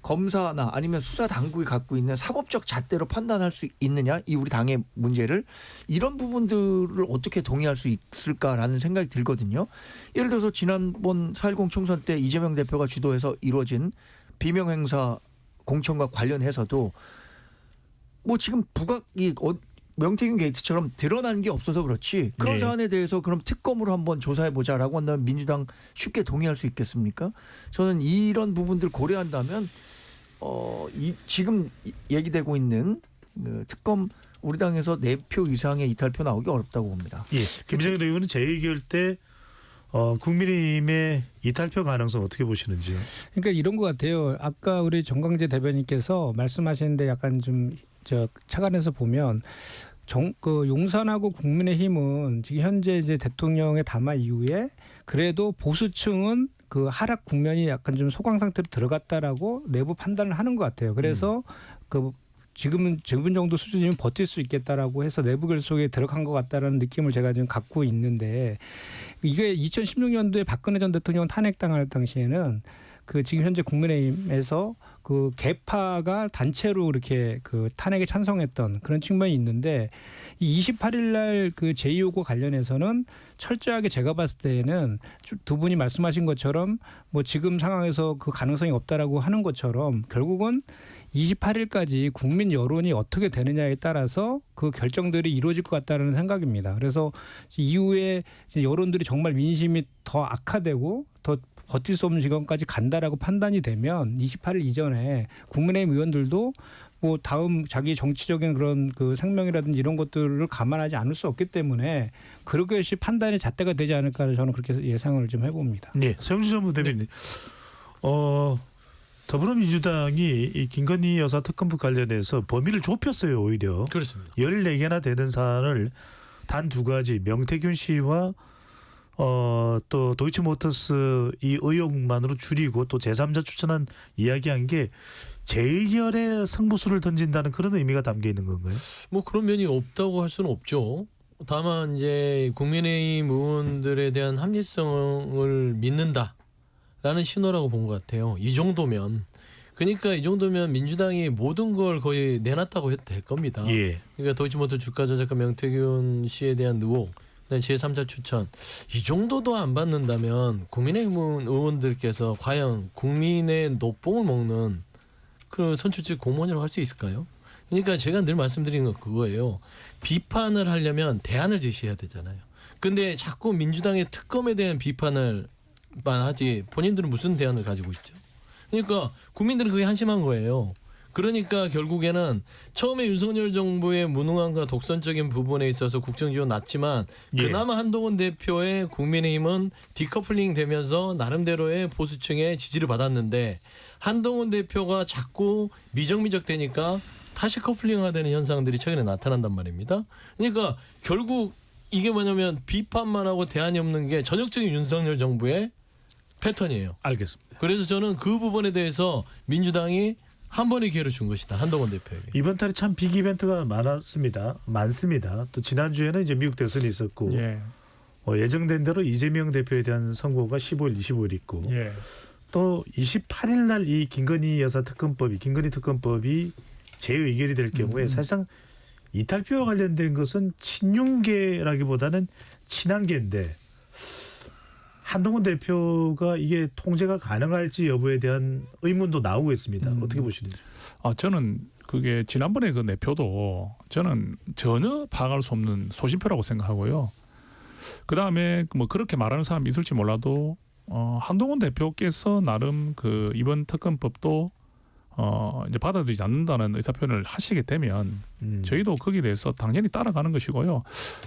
검사나 아니면 수사 당국이 갖고 있는 사법적 잣대로 판단할 수 있느냐, 이 우리 당의 문제를, 이런 부분들을 어떻게 동의할 수 있을까라는 생각이 들거든요. 예를 들어서 지난번 4.10 총선 때 이재명 대표가 주도해서 이루어진 비명행사 공천과 관련해서도 뭐 지금 부각이 명태균 게이트처럼 드러난 게 없어서 그렇지 그런 네. 사안에 대해서 그럼 특검으로 한번 조사해보자라고 한다면 민주당 쉽게 동의할 수 있겠습니까? 저는 이런 부분들 고려한다면 지금 얘기되고 있는 그 특검 우리 당에서 4표 이상의 이탈표 나오기 어렵다고 봅니다. 예. 김정일 의원은 재의결 때 국민의힘의 이탈표 가능성 어떻게 보시는지요? 그러니까 이런 것 같아요. 아까 우리 정광재 대변인께서 말씀하시는데 약간 좀 착안해서 보면 그 용산하고 국민의힘은 지금 현재 이제 대통령의 담화 이후에 그래도 보수층은 그 하락 국면이 약간 좀 소강 상태로 들어갔다라고 내부 판단을 하는 것 같아요. 그래서 그 지금은 지금 정도 수준이면 버틸 수 있겠다라고 해서 내부 결속에 들어간 것 같다라는 느낌을 제가 지금 갖고 있는데, 이게 2016년도에 박근혜 전 대통령 탄핵당할 당시에는 그 지금 현재 국민의힘에서 그 개파가 단체로 이렇게 그 탄핵에 찬성했던 그런 측면이 있는데 이 28일 날 그 제2호과 관련해서는 철저하게 제가 봤을 때에는 두 분이 말씀하신 것처럼 뭐 지금 상황에서 그 가능성이 없다라고 하는 것처럼 결국은 28일까지 국민 여론이 어떻게 되느냐에 따라서 그 결정들이 이루어질 것 같다는 생각입니다. 그래서 이후에 여론들이 정말 민심이 더 악화되고 더 버틸 수 없는 지경까지 간다라고 판단이 되면 28일 이전에 국민의힘 의원들도 뭐 다음 자기 정치적인 그런 그 생명이라든지 이런 것들을 감안하지 않을 수 없기 때문에 그렇게씩 판단의 잣대가 되지 않을까 저는 그렇게 예상을 좀 해봅니다. 네, 서영주 전 부대변인. 더불어민주당이 이 김건희 여사 특검법 관련해서 범위를 좁혔어요. 오히려. 그렇습니다. 14개나 되는 사안을 단 두 가지 명태균 씨와 또 도이치모터스 이 의혹만으로 줄이고 또 제3자 추천한 이야기한 게 재의결의 승부수를 던진다는 그런 의미가 담겨 있는 건가요? 뭐 그런 면이 없다고 할 수는 없죠. 다만 이제 국민의힘 의원들에 대한 합리성을 믿는다라는 신호라고 본 것 같아요. 이 정도면. 그러니까 이 정도면 민주당이 모든 걸 거의 내놨다고 해도 될 겁니다. 예. 그러니까 도이치모터 주가 조작가 명태균 씨에 대한 의혹, 제3자 추천 이 정도도 안 받는다면 국민의힘 의원들께서 과연 국민의 노뽕을 먹는 그 선출직 공무원이라고 할 수 있을까요? 그러니까 제가 늘 말씀드리는 건 그거예요. 비판을 하려면 대안을 제시해야 되잖아요. 근데 자꾸 민주당의 특검에 대한 비판을만 하지 본인들은 무슨 대안을 가지고 있죠? 그러니까 국민들은 그게 한심한 거예요. 그러니까 결국에는 처음에 윤석열 정부의 무능함과 독선적인 부분에 있어서 국정지원 낮지만 예. 그나마 한동훈 대표의 국민의힘은 디커플링 되면서 나름대로의 보수층의 지지를 받았는데 한동훈 대표가 자꾸 미적미적 되니까 다시 커플링화되는 현상들이 최근에 나타난단 말입니다. 그러니까 결국 이게 뭐냐면 비판만 하고 대안이 없는 게 전형적인 윤석열 정부의 패턴이에요. 알겠습니다. 그래서 저는 그 부분에 대해서 민주당이 한 번의 기회를 준 것이다. 한동훈 대표에게. 이번 달에 참 빅 이벤트가 많습니다. 또 지난주에는 이제 미국 대선이 있었고 예. 예정된 대로 이재명 대표에 대한 선고가 15일, 25일 있고 예. 또 28일 날 이 김건희 특검법이 재의결이 될 경우에 사실상 이탈표와 관련된 것은 친윤계라기보다는 친한계인데 한동훈 대표가 이게 통제가 가능할지 여부에 대한 의문도 나오고 있습니다. 어떻게 보시는지? 저는 그게 지난번에 그 내표도 저는 전혀 파악할 수 없는 소신표라고 생각하고요. 그 다음에 뭐 그렇게 말하는 사람이 있을지 몰라도 한동훈 대표께서 나름 그 이번 특검법도 이제 받아들이지 않는다는 의사표현을 하시게 되면 저희도 거기에 대해서 당연히 따라가는 것이고요.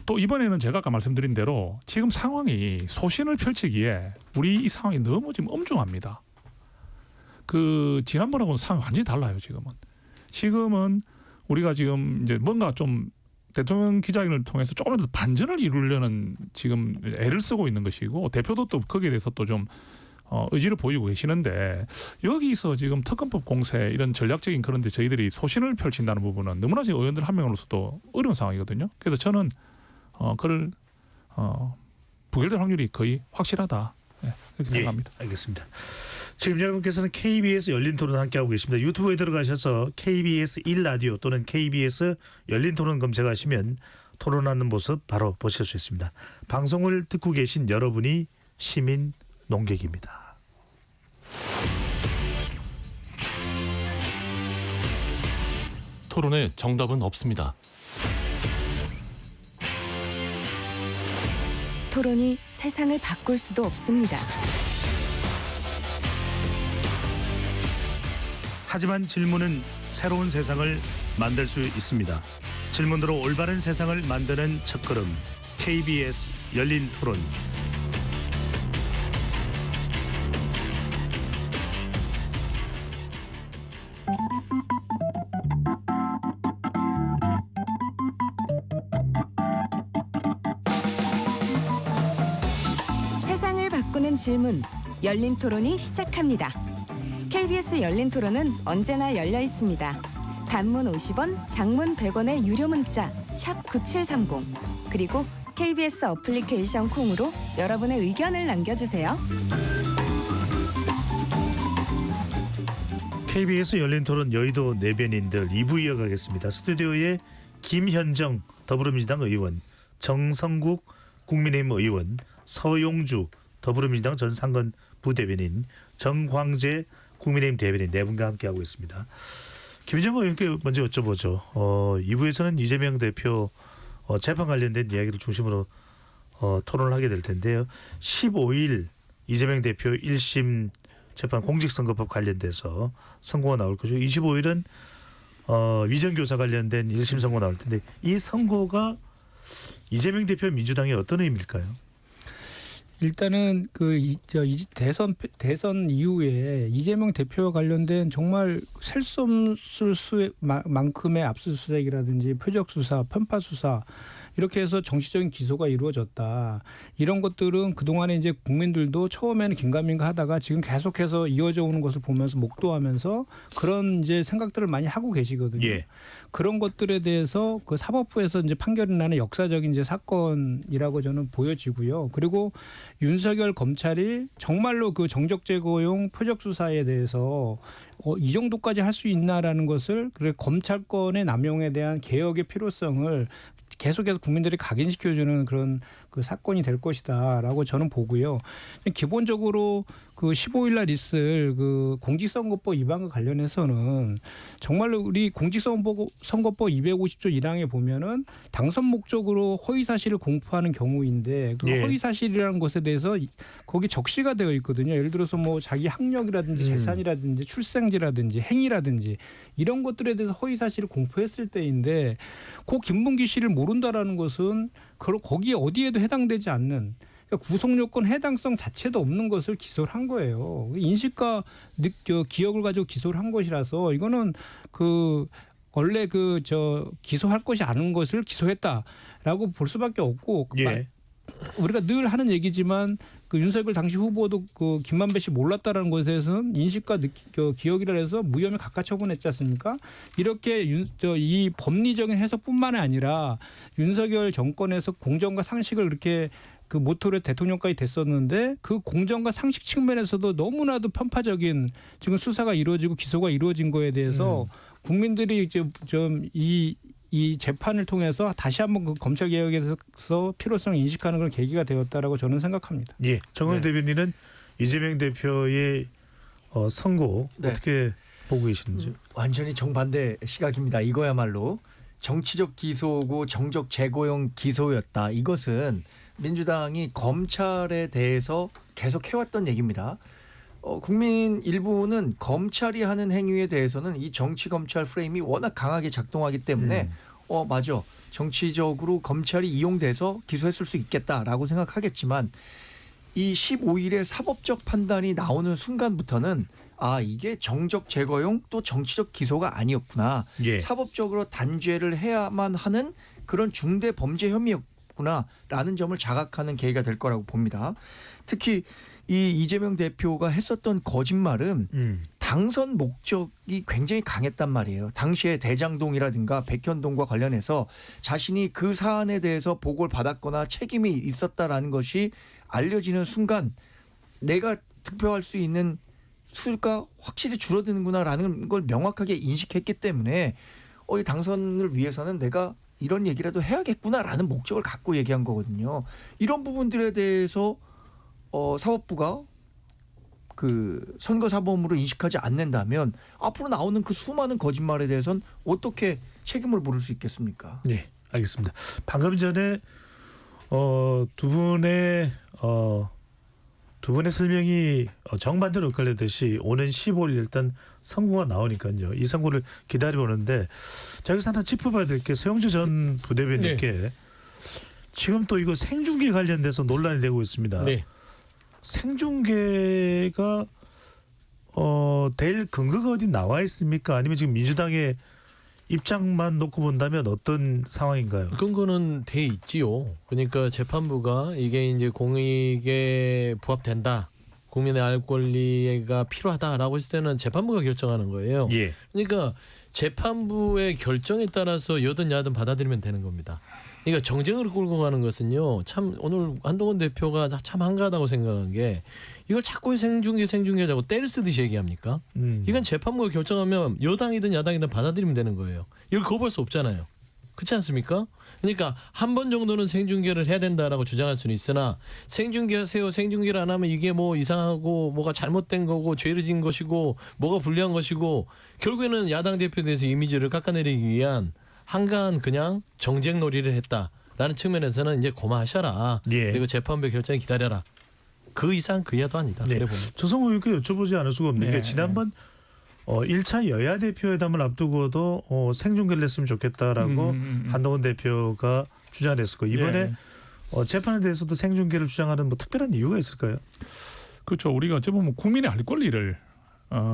또 이번에는 제가 아까 말씀드린 대로 지금 상황이 소신을 펼치기에 우리 이 상황이 너무 지금 엄중합니다. 그 지난번하고는 상황이 완전히 달라요. 지금은 우리가 지금 이제 뭔가 좀 대통령 기자회견을 통해서 조금이라도 반전을 이루려는 지금 애를 쓰고 있는 것이고 대표도 또 거기에 대해서 또 좀 의지를 보이고 계시는데 여기서 지금 특검법 공세 이런 전략적인 그런데 저희들이 소신을 펼친다는 부분은 너무나 지금 의원들 한 명으로서도 어려운 상황이거든요. 그래서 저는 그걸 부결될 확률이 거의 확실하다. 이렇게 생각합니다. 알겠습니다. 지금 여러분께서는 KBS 열린 토론 함께하고 계십니다. 유튜브에 들어가셔서 KBS 1라디오 또는 KBS 열린 토론 검색하시면 토론하는 모습 바로 보실 수 있습니다. 방송을 듣고 계신 여러분이 시민 농객입니다. 토론에 정답은 없습니다. 토론이 세상을 바꿀 수도 없습니다. 하지만 질문은 새로운 세상을 만들 수 있습니다. 질문으로 올바른 세상을 만드는 첫걸음 KBS 열린 토론. 세상을 바꾸는 질문, 열린 토론이 시작합니다. KBS 열린 토론은 언제나 열려 있습니다. 단문 50원, 장문 100원의 유료 문자 샵 9730 그리고 KBS 어플리케이션 콩으로 여러분의 의견을 남겨주세요. KBS 열린토론 여의도 내변인들 2부 이어가겠습니다. 스튜디오에 김현정 더불어민주당 의원, 정성국 국민의힘 의원, 서용주 더불어민주당 전 상근 부대변인, 정황재 국민의힘 대변인 네 분과 함께하고 있습니다. 김현정 의원께 먼저 여쭤보죠. 2부에서는 이재명 대표 재판 관련된 이야기를 중심으로 토론을 하게 될 텐데요. 15일 이재명 대표 1심 재판 공직선거법 관련돼서 선고가 나올 거죠. 25일은 위정교사 관련된 1심 선고 나올 텐데 이 선고가 이재명 대표 민주당에 어떤 의미일까요? 일단은 대선 이후에 이재명 대표와 관련된 정말 셀 수 없을 만큼의 압수수색이라든지 표적 수사, 편파 수사 이렇게 해서 정치적인 기소가 이루어졌다. 이런 것들은 그동안에 이제 국민들도 처음에는 긴가민가 하다가 지금 계속해서 이어져 오는 것을 보면서 목도하면서 그런 이제 생각들을 많이 하고 계시거든요. 예. 그런 것들에 대해서 그 사법부에서 이제 판결이 나는 역사적인 이제 사건이라고 저는 보여지고요. 그리고 윤석열 검찰이 정말로 그 정적 제거용 표적 수사에 대해서 이 정도까지 할 수 있나라는 것을 그래 검찰권의 남용에 대한 개혁의 필요성을 계속해서 국민들이 각인시켜주는 그런 그 사건이 될 것이다라고 저는 보고요. 기본적으로 그 15일 날 있을 그 공직선거법 위반과 관련해서는 정말로 우리 공직선거법 250조 1항에 보면은 당선 목적으로 허위 사실을 공표하는 경우인데 그 예. 허위 사실이라는 것에 대해서 거기 적시가 되어 있거든요. 예를 들어서 뭐 자기 학력이라든지 재산이라든지 출생지라든지 행위라든지 이런 것들에 대해서 허위 사실을 공표했을 때인데 그 김문기 씨를 모른다라는 것은 거기에 어디에도 해당되지 않는 그러니까 구속 요건 해당성 자체도 없는 것을 기소를 한 거예요. 인식과 기억을 가지고 기소를 한 것이라서 이거는 그 원래 기소할 것이 아닌 것을 기소했다라고 볼 수밖에 없고 예. 우리가 늘 하는 얘기지만 그 윤석열 당시 후보도 그 김만배 씨 몰랐다라는 것에 대해서는 인식과 기억이라 해서 무혐의 각하 처분했지 않습니까? 이렇게 이 법리적인 해석뿐만 아니라 윤석열 정권에서 공정과 상식을 이렇게 그 모토로 대통령까지 됐었는데 그 공정과 상식 측면에서도 너무나도 편파적인 지금 수사가 이루어지고 기소가 이루어진 거에 대해서 국민들이 이제 좀 이 재판을 통해서 다시 한번 그 검찰 개혁에 대해서 필요성을 인식하는 그런 계기가 되었다라고 저는 생각합니다. 예, 정원 대변인은 이재명 대표의 선고 네. 어떻게 보고 계시는지? 완전히 정반대 시각입니다. 이거야말로 정치적 기소고 정적 제거용 기소였다. 이것은 민주당이 검찰에 대해서 계속 해왔던 얘기입니다. 국민 일부는 검찰이 하는 행위에 대해서는 이 정치 검찰 프레임이 워낙 강하게 작동하기 때문에 맞아. 정치적으로 검찰이 이용돼서 기소했을 수 있겠다라고 생각하겠지만 이 15일에 사법적 판단이 나오는 순간부터는 이게 정적 제거용 또 정치적 기소가 아니었구나. 예. 사법적으로 단죄를 해야만 하는 그런 중대 범죄 혐의였구나라는 점을 자각하는 계기가 될 거라고 봅니다. 특히 이 이재명 대표가 했었던 거짓말은 당선 목적이 굉장히 강했단 말이에요. 당시에 대장동이라든가 백현동과 관련해서 자신이 그 사안에 대해서 보고를 받았거나 책임이 있었다라는 것이 알려지는 순간 내가 득표할 수 있는 수가 확실히 줄어드는구나라는 걸 명확하게 인식했기 때문에 이 당선을 위해서는 내가 이런 얘기라도 해야겠구나라는 목적을 갖고 얘기한 거거든요. 이런 부분들에 대해서 사법부가 그 선거사범으로 인식하지 않는다면 앞으로 나오는 그 수많은 거짓말에 대해서는 어떻게 책임을 물을 수 있겠습니까? 네, 알겠습니다. 방금 전에 두 분의 설명이 정반대로 엇갈리듯이 오는 15일 일단 선고가 나오니까요. 이 선고를 기다려보는데 여기서 하나 짚어봐야 될 게 서영주 전 부대변인께 지금 또 이거 생중계 관련돼서 논란이 되고 있습니다. 네. 생중계가 될 근거가 어디 나와 있습니까? 아니면 지금 민주당의 입장만 놓고 본다면 어떤 상황인가요? 근거는 돼 있지요. 그러니까 재판부가 이게 이제 공익에 부합된다. 국민의 알 권리가 필요하다라고 했을 때는 재판부가 결정하는 거예요. 예. 그러니까 재판부의 결정에 따라서 여든 야든 받아들이면 되는 겁니다. 그러니까 정쟁으로 끌고 가는 것은요. 참 오늘 한동훈 대표가 참 한가하다고 생각한 게 이걸 자꾸 생중계자고 때를 쓰듯이 얘기합니까? 이건 재판부가 결정하면 여당이든 야당이든 받아들이면 되는 거예요. 이걸 거부할 수 없잖아요. 그렇지 않습니까? 그러니까 한 번 정도는 생중계를 해야 된다라고 주장할 수는 있으나 생중계하세요. 생중계를 안 하면 이게 뭐 이상하고 뭐가 잘못된 거고 죄를 지은 것이고 뭐가 불리한 것이고 결국에는 야당 대표에 대해서 이미지를 깎아내리기 위한 한가한 그냥 정쟁놀이를 했다라는 측면에서는 이제 고마하셔라. 예. 그리고 재판부의 결정을 기다려라. 그 이상 그 이하도 아니다. 네. 그래 보면. 조성호 의원께 여쭤보지 않을 수가 없는 게 네. 지난번 1차 여야 대표회담을 앞두고도 생중계를 했으면 좋겠다라고 한동훈 대표가 주장을 했었고 이번에 재판에 대해서도 생중계를 주장하는 뭐 특별한 이유가 있을까요? 그렇죠. 우리가 어찌 보면 국민의 알 권리를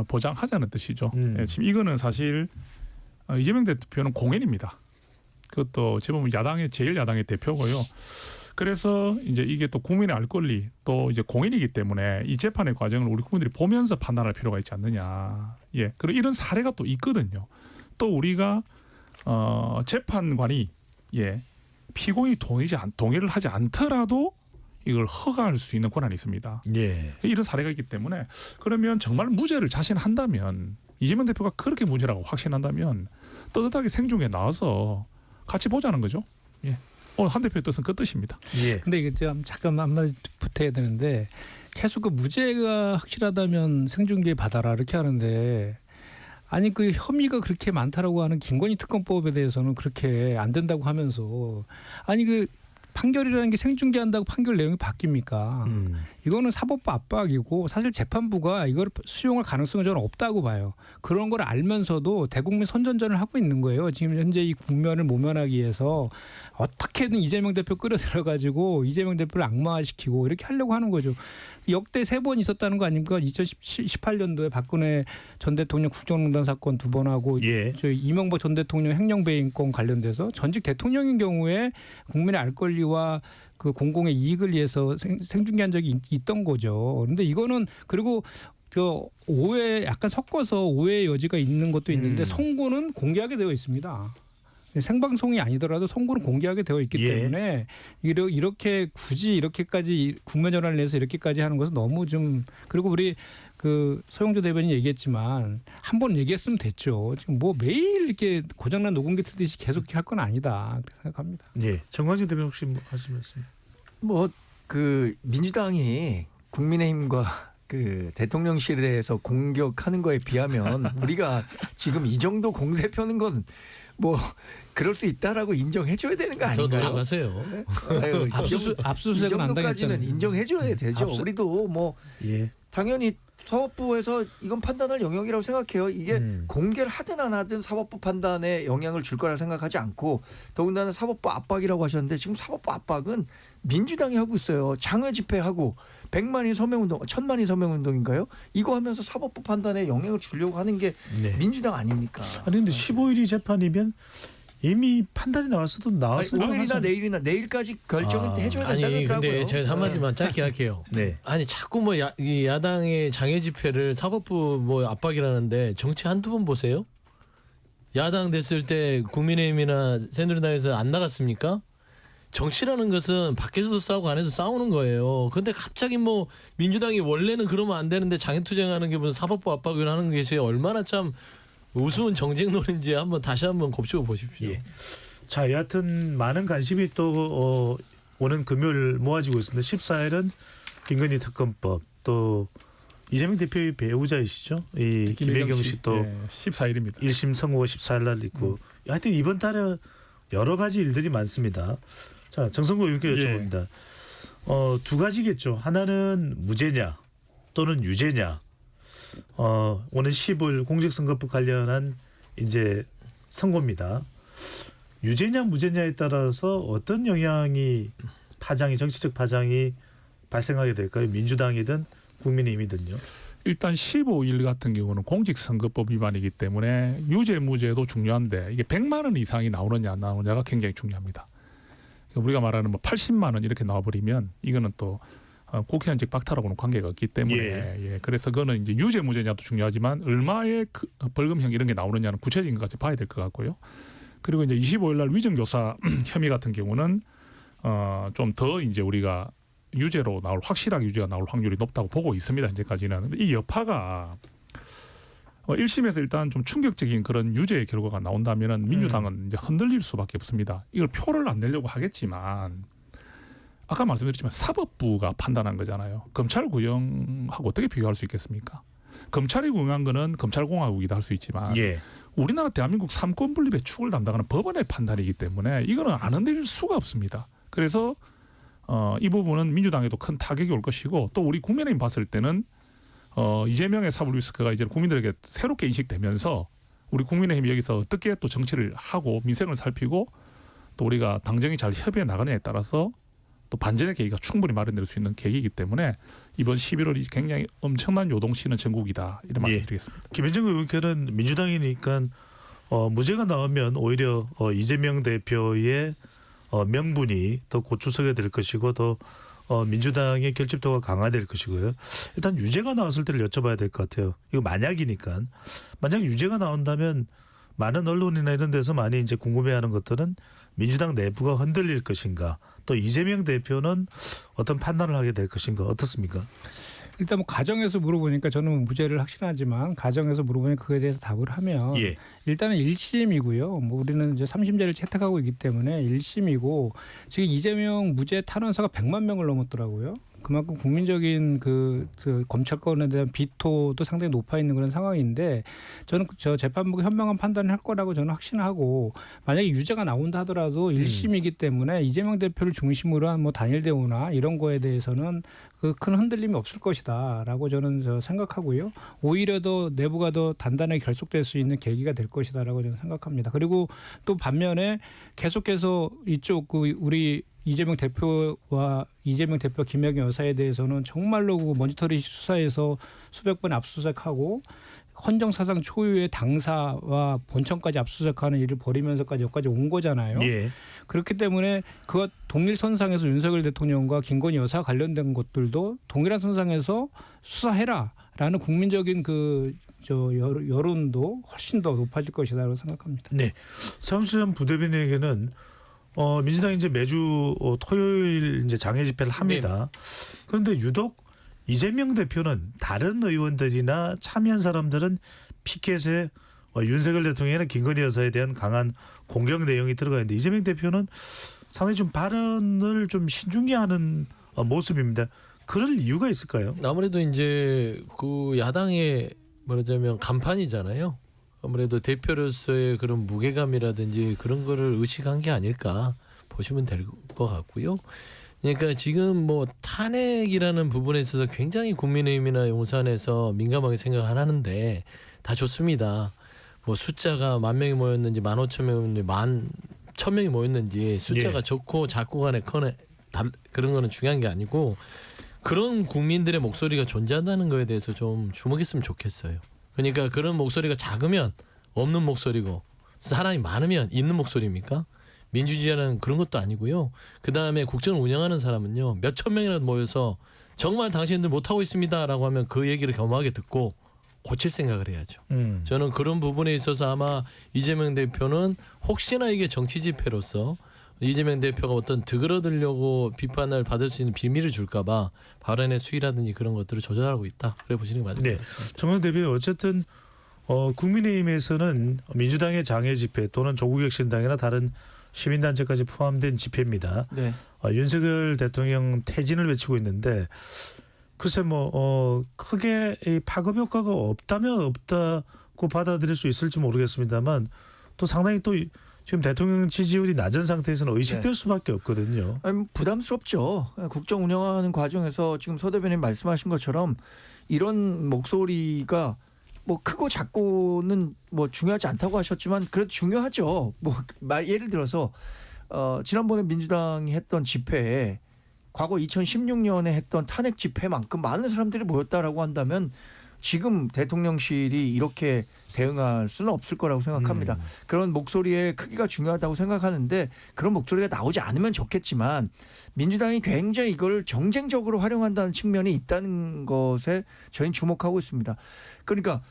보장하자는 뜻이죠. 예, 지금 이거는 사실 이재명 대표는 공인입니다. 그것도 어찌 보면 야당의 제일 야당의 대표고요. 그래서 이제 이게 또 국민의 알 권리 또 이제 공인이기 때문에 이 재판의 과정을 우리 국민들이 보면서 판단할 필요가 있지 않느냐. 예. 그리고 이런 사례가 또 있거든요. 또 우리가 재판관이 피고인이 동의를 하지 않더라도 이걸 허가할 수 있는 권한이 있습니다. 예. 이런 사례가 있기 때문에 그러면 정말 무죄를 자신한다면 이재명 대표가 그렇게 무죄라고 확신한다면 떳떳하게 생중에 나와서 같이 보자는 거죠. 예. 오늘 한 대표의 뜻은 그 뜻입니다. 예. 근데 이게 좀 잠깐 한마디 붙어야 되는데 계속 그 무죄가 확실하다면 생중계 받아라 이렇게 하는데 아니 그 혐의가 그렇게 많다라고 하는 김건희 특검법에 대해서는 그렇게 안 된다고 하면서 아니 그 판결이라는 게 생중계한다고 판결 내용이 바뀝니까? 이거는 사법부 압박이고 사실 재판부가 이걸 수용할 가능성은 저는 없다고 봐요. 그런 걸 알면서도 대국민 선전전을 하고 있는 거예요. 지금 현재 이 국면을 모면하기 위해서 어떻게든 이재명 대표 끌어들여가지고 이재명 대표를 악마화시키고 이렇게 하려고 하는 거죠. 역대 3번 있었다는 거 아닙니까? 2018년도에 박근혜 전 대통령 국정농단 사건 2번 하고 예. 저희 이명박 전 대통령 행령배임권 관련돼서 전직 대통령인 경우에 국민의 알 권리와 그 공공의 이익을 위해서 생중계한 적이 있던 거죠. 그런데 이거는 그리고 저 오해 약간 섞어서 오해의 여지가 있는 것도 있는데 선고는 공개하게 되어 있습니다. 생방송이 아니더라도 선고는 공개하게 되어 있기 예. 때문에 이렇게 굳이 이렇게까지 국면 전환을 내서 이렇게까지 하는 것은 너무 좀 그리고 우리 그 서영조 대변인 얘기했지만 한 번 얘기했으면 됐죠. 지금 뭐 매일 이렇게 고장난 녹음기 틀듯이 계속 할 건 아니다 그렇게 생각합니다. 예. 정광진 대변인 혹시 뭐 하실 말씀? 뭐 그 민주당이 국민의힘과 그 대통령실에서 공격하는 거에 비하면 우리가 지금 이 정도 공세 펴는 건 뭐 그럴 수 있다라고 인정해줘야 되는 거 더 아닌가요? 노력하세요. 아유, 압수수색은 안 이 정도까지는 당했잖아요. 인정해줘야 되죠. 우리도 뭐 예. 당연히 사법부에서 이건 판단할 영역이라고 생각해요. 이게 공개를 하든 안 하든 사법부 판단에 영향을 줄 거라 생각하지 않고 더군다나 사법부 압박이라고 하셨는데 지금 사법부 압박은 민주당이 하고 있어요. 장외 집회하고 100만인 서명운동, 1000만인 서명운동인가요? 이거 하면서 사법부 판단에 영향을 주려고 하는 게 네. 민주당 아닙니까? 아니 근데 15일이 재판이면 이미 판단이 나왔어도 아니, 나왔어요. 오늘이나 내일이나 내일까지 결정을 해줘야 된다고 아니 하더라고요. 근데 제가 한마디만 짧게 할게요. 네. 아니 자꾸 뭐 이 야당의 장애 집회를 사법부 뭐 압박이라는데 정치 한두 번 보세요? 야당 됐을 때 국민의힘이나 새누리당에서 안 나갔습니까? 정치라는 것은 밖에서도 싸우고 안에서 싸우는 거예요. 근데 갑자기 뭐 민주당이 원래는 그러면 안 되는데 장애투쟁하는 게 무슨 사법부 압박을 하는 게 얼마나 참 우스운 정쟁놀인지 다시 한번 곱씹어 보십시오. 예. 자, 여하튼 많은 관심이 또 오는 금요일 모아지고 있습니다. 14일은 김건희 특검법 또 이재명 대표의 배우자이시죠. 이 김혜경 씨 또 14일입니다. 1심 선고가 14일 날 있고 하여튼 이번 달에 여러 가지 일들이 많습니다. 자, 정성구 이렇게 여쭤봅니다. 두 가지겠죠. 하나는 무죄냐 또는 유죄냐. 오는 15일 공직선거법 관련한 이제 선고입니다. 유죄냐 무죄냐에 따라서 어떤 정치적 파장이 발생하게 될까요? 민주당이든 국민의힘이든요. 일단 15일 같은 경우는 공직선거법 위반이기 때문에 유죄 무죄도 중요한데 이게 100만 원 이상이 나오느냐 안 나오느냐가 굉장히 중요합니다. 우리가 말하는 뭐 80만 원 이렇게 나와버리면 이거는 또 국회의원직 박탈하고는 관계가 없기 때문에 예, 그래서 그거는 이제 유죄 무죄냐도 중요하지만 얼마의 벌금형 이런 게 나오느냐는 구체적인 것까지 봐야 될 것 같고요. 그리고 이제 25일 날 위정교사 혐의 같은 경우는 좀 더 이제 우리가 유죄로 나올 확실하게 유죄가 나올 확률이 높다고 보고 있습니다. 현재까지는. 이 여파가 1심에서 일단 좀 충격적인 그런 유죄의 결과가 나온다면은 민주당은 이제 흔들릴 수밖에 없습니다. 이걸 표를 안 내려고 하겠지만 아까 말씀드렸지만 사법부가 판단한 거잖아요. 검찰 구형하고 어떻게 비교할 수 있겠습니까? 검찰이 구형한 거는 검찰공화국이다 할 수 있지만 예. 우리나라 대한민국 삼권 분립의 축을 담당하는 법원의 판단이기 때문에 이거는 안 흔들릴 수가 없습니다. 그래서 이 부분은 민주당에도 큰 타격이 올 것이고 또 우리 국민의힘 봤을 때는 이재명의 사법 리스크가 이제 국민들에게 새롭게 인식되면서 우리 국민의힘이 여기서 어떻게 또 정치를 하고 민생을 살피고 또 우리가 당정이 잘 협의해 나가느냐에 따라서 또 반전의 계기가 충분히 마련될 수 있는 계기이기 때문에 이번 11월이 굉장히 엄청난 요동치는 전국이다 이런 말씀드리겠습니다. 김현정 의원께는 민주당이니까 무죄가 나오면 오히려 이재명 대표의 명분이 더 고추서게 될 것이고 또 민주당의 결집도가 강화될 것이고요. 일단 유죄가 나왔을 때를 여쭤봐야 될 것 같아요. 이거 만약이니까. 만약 유죄가 나온다면 많은 언론이나 이런 데서 많이 이제 궁금해하는 것들은 민주당 내부가 흔들릴 것인가, 또 이재명 대표는 어떤 판단을 하게 될 것인가, 어떻습니까? 일단 뭐 가정에서 물어보니까 저는 무죄를 확신하지만 가정에서 물어보니까 그에 대해서 답을 하면 예. 일단은 1심이고요. 뭐 우리는 이제 3심제를 채택하고 있기 때문에 1심이고 지금 이재명 무죄 탄원서가 100만 명을 넘었더라고요. 그만큼 국민적인 그 검찰권에 대한 비토도 상당히 높아 있는 그런 상황인데 저는 저 재판부가 현명한 판단을 할 거라고 저는 확신하고 만약에 유죄가 나온다 하더라도 1심이기 때문에 이재명 대표를 중심으로 한 뭐 단일 대우나 이런 거에 대해서는 그 큰 흔들림이 없을 것이다라고 저는 생각하고요. 오히려 더 내부가 더 단단하게 결속될 수 있는 계기가 될 것이다라고 저는 생각합니다. 그리고 또 반면에 계속해서 이쪽 그 우리 이재명 대표와 이재명 대표 김학의 여사에 대해서는 정말로 그 먼지털이 수사에서 수백 번 압수수색하고 헌정사상 초유의 당사와 본청까지 압수수색하는 일을 벌이면서까지 여기까지 온 거잖아요. 예. 그렇기 때문에 그와 동일 선상에서 윤석열 대통령과 김건희 여사 관련된 것들도 동일한 선상에서 수사해라라는 국민적인 여론도 훨씬 더 높아질 것이라고 생각합니다. 네. 서영수 부대변인에게는 민주당이 이제 매주 토요일 이제 장애 집회를 합니다. 그런데 유독 이재명 대표는 다른 의원들이나 참여한 사람들은 피켓에 윤석열 대통령이나 김건희 여사에 대한 강한 공격 내용이 들어가 있는데 이재명 대표는 상당히 좀 발언을 좀 신중히 하는 모습입니다. 그럴 이유가 있을까요? 아무래도 이제 그 야당의 말하자면 간판이잖아요. 아무래도 대표로서의 그런 무게감이라든지 그런 거를 의식한 게 아닐까 보시면 될 것 같고요. 그러니까 지금 뭐 탄핵이라는 부분에 있어서 굉장히 국민의힘이나 용산에서 민감하게 생각을 하는데 다 좋습니다. 뭐 숫자가 10,000명이 모였는지 15,000명이 11,000명이 모였는지 숫자가 예. 적고 작고 간에 그런 거는 중요한 게 아니고 그런 국민들의 목소리가 존재한다는 거에 대해서 좀 주목했으면 좋겠어요. 그러니까 그런 목소리가 작으면 없는 목소리고 사람이 많으면 있는 목소리입니까? 민주주의라는 그런 것도 아니고요. 그다음에 국정을 운영하는 사람은요. 몇천 명이라도 모여서 정말 당신들 못하고 있습니다라고 하면 그 얘기를 겸하게 듣고 고칠 생각을 해야죠. 저는 그런 부분에 있어서 아마 이재명 대표는 혹시나 이게 정치 집회로서 이재명 대표가 어떤 득을어들려고 비판을 받을 수 있는 빌미를 줄까 봐 발언의 수위라든지 그런 것들을 조절하고 있다. 그래 보시는 게 맞을 것 같습니다. 정원 대표님 어쨌든 국민의힘에서는 민주당의 장애 집회 또는 조국혁신당이나 다른 시민단체까지 포함된 집회입니다. 네. 윤석열 대통령 퇴진을 외치고 있는데 글쎄 뭐 크게 이 파급 효과가 없다면 없다고 받아들일 수 있을지 모르겠습니다만 또 상당히 또 지금 대통령 지지율이 낮은 상태에서는 의식될 수밖에 없거든요. 아니, 부담스럽죠. 국정 운영하는 과정에서 지금 서 대변인 말씀하신 것처럼 이런 목소리가 뭐 크고 작고는 뭐 중요하지 않다고 하셨지만 그래도 중요하죠. 뭐 예를 들어서 지난번에 민주당이 했던 집회에 과거 2016년에 했던 탄핵 집회만큼 많은 사람들이 모였다라고 한다면 지금 대통령실이 이렇게 대응할 수는 없을 거라고 생각합니다. 그런 목소리의 크기가 중요하다고 생각하는데 그런 목소리가 나오지 않으면 좋겠지만 민주당이 굉장히 이걸 정쟁적으로 활용한다는 측면이 있다는 것에 저희는 주목하고 있습니다. 그러니까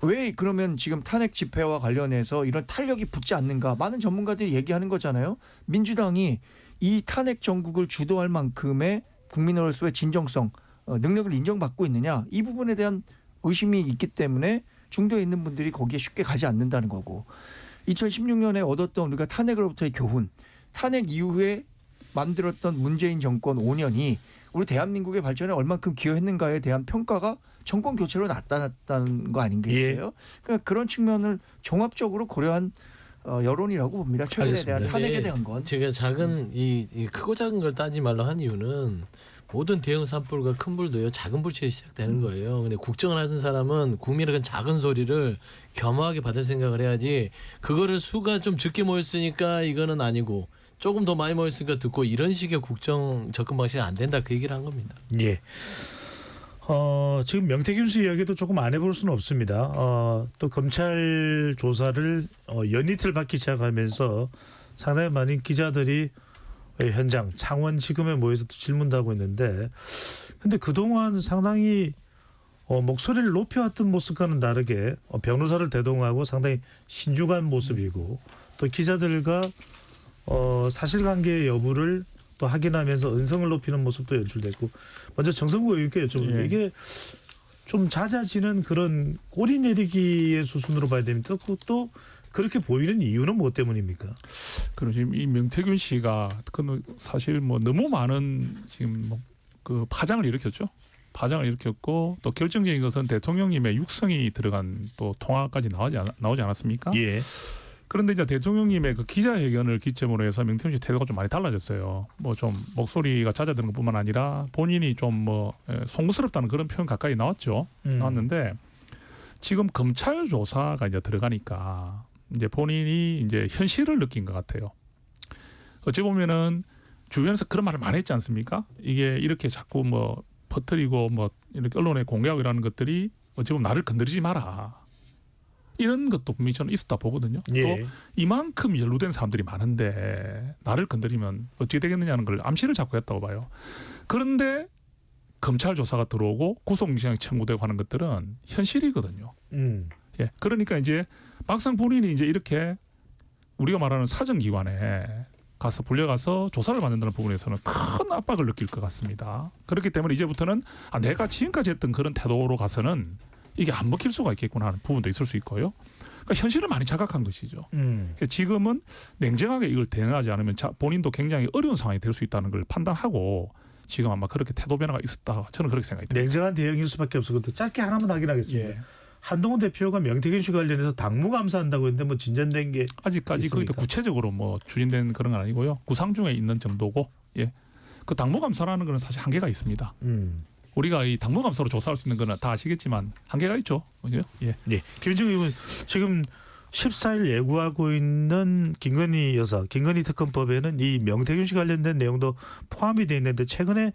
왜 그러면 지금 탄핵 집회와 관련해서 이런 탄력이 붙지 않는가? 많은 전문가들이 얘기하는 거잖아요. 민주당이 이 탄핵 정국을 주도할 만큼의 국민으로서의 진정성, 능력을 인정받고 있느냐? 이 부분에 대한 의심이 있기 때문에 중도에 있는 분들이 거기에 쉽게 가지 않는다는 거고 2016년에 얻었던 우리가 탄핵으로부터의 교훈, 탄핵 이후에 만들었던 문재인 정권 5년이 우리 대한민국의 발전에 얼만큼 기여했는가에 대한 평가가 정권 교체로 나타났다는 거 아닌겠어요? 그러니까 그런 측면을 종합적으로 고려한 여론이라고 봅니다. 최근에 알겠습니다. 대한 탄핵에 대한 건. 제가 작은 이 크고 작은 걸 따지 말라 한 이유는 모든 대형 산불과 큰 불도요 작은 불치에 시작되는 거예요. 근데 국정을 하는 사람은 국민의 그 작은 소리를 겸허하게 받을 생각을 해야지 그거를 수가 좀 적게 모였으니까 이거는 아니고 조금 더 많이 모였으니까 듣고 이런 식의 국정 접근 방식이 안 된다 그 얘기를 한 겁니다. 예. 지금 명태균 씨 이야기도 조금 안 해볼 수는 없습니다. 또 검찰 조사를 연이틀 받기 시작하면서 상당히 많은 기자들이 현장 창원지검에 모여서 질문도 하고 있는데 근데 그동안 상당히 목소리를 높여왔던 모습과는 다르게 변호사를 대동하고 상당히 신중한 모습이고 또 기자들과 사실관계 여부를 또 확인하면서 은성을 높이는 모습도 연출됐고 먼저 정성구 의원께 여쭤볼게요. 예. 이게 좀 잦아지는 그런 꼬리 내리기의 수순으로 봐야 됩니다. 또 그렇게 보이는 이유는 뭐 때문입니까? 그리고 지금 이 명태균 씨가 그 사실 뭐 너무 많은 지금 뭐 그 파장을 일으켰죠. 파장을 일으켰고 또 결정적인 것은 대통령님의 육성이 들어간 또 통화까지 나오지 않았습니까? 예. 그런데 이제 대통령님의 그 기자회견을 기점으로 해서 명태균 씨 태도가 좀 많이 달라졌어요. 뭐 좀 목소리가 잦아드는 것뿐만 아니라 본인이 좀 뭐 송구스럽다는 그런 표현 가까이 나왔죠. 나왔는데 지금 검찰 조사가 이제 들어가니까 이제 본인이 이제 현실을 느낀 것 같아요. 어찌 보면은 주변에서 그런 말을 많이 했지 않습니까? 이게 이렇게 자꾸 뭐 퍼뜨리고 뭐 이렇게 언론에 공개하고 이러는 것들이 어찌 보면 나를 건드리지 마라. 이런 것도 분명히 저는 있었다 보거든요. 예. 또 이만큼 연루된 사람들이 많은데 나를 건드리면 어떻게 되겠느냐는 걸 암시를 자꾸 했다고 봐요. 그런데 검찰 조사가 들어오고 구속영장 청구되고 하는 것들은 현실이거든요. 예. 그러니까 이제 막상 본인이 이제 이렇게 우리가 말하는 사정기관에 가서 불려가서 조사를 받는다는 부분에서는 큰 압박을 느낄 것 같습니다. 그렇기 때문에 이제부터는 내가 지금까지 했던 그런 태도로 가서는 이게 안 먹힐 수가 있겠구나 하는 부분도 있을 수 있고요. 그러니까 현실을 많이 자각한 것이죠. 지금은 냉정하게 이걸 대응하지 않으면 본인도 굉장히 어려운 상황이 될 수 있다는 걸 판단하고 지금 아마 그렇게 태도 변화가 있었다. 저는 그렇게 생각이 듭니다. 냉정한 대응일 수밖에 없었거든요. 짧게 하나만 확인하겠습니다. 예. 한동훈 대표가 명태균 씨 관련해서 당무 감사한다고 했는데 뭐 진전된 게 아직까지 거기도 있습니까? 구체적으로 뭐 추진된 그런 건 아니고요. 구상 중에 있는 정도고, 예. 그 당무 감사라는 거는 사실 한계가 있습니다. 우리가 이 당무 감사로 조사할 수 있는 거는 다 아시겠지만 한계가 있죠. 그죠? 예. 예. 김인중 의원 지금 14일 예고하고 있는 김건희 여사, 김건희 특검법에는 이 명태균 씨 관련된 내용도 포함이 돼 있는데 최근에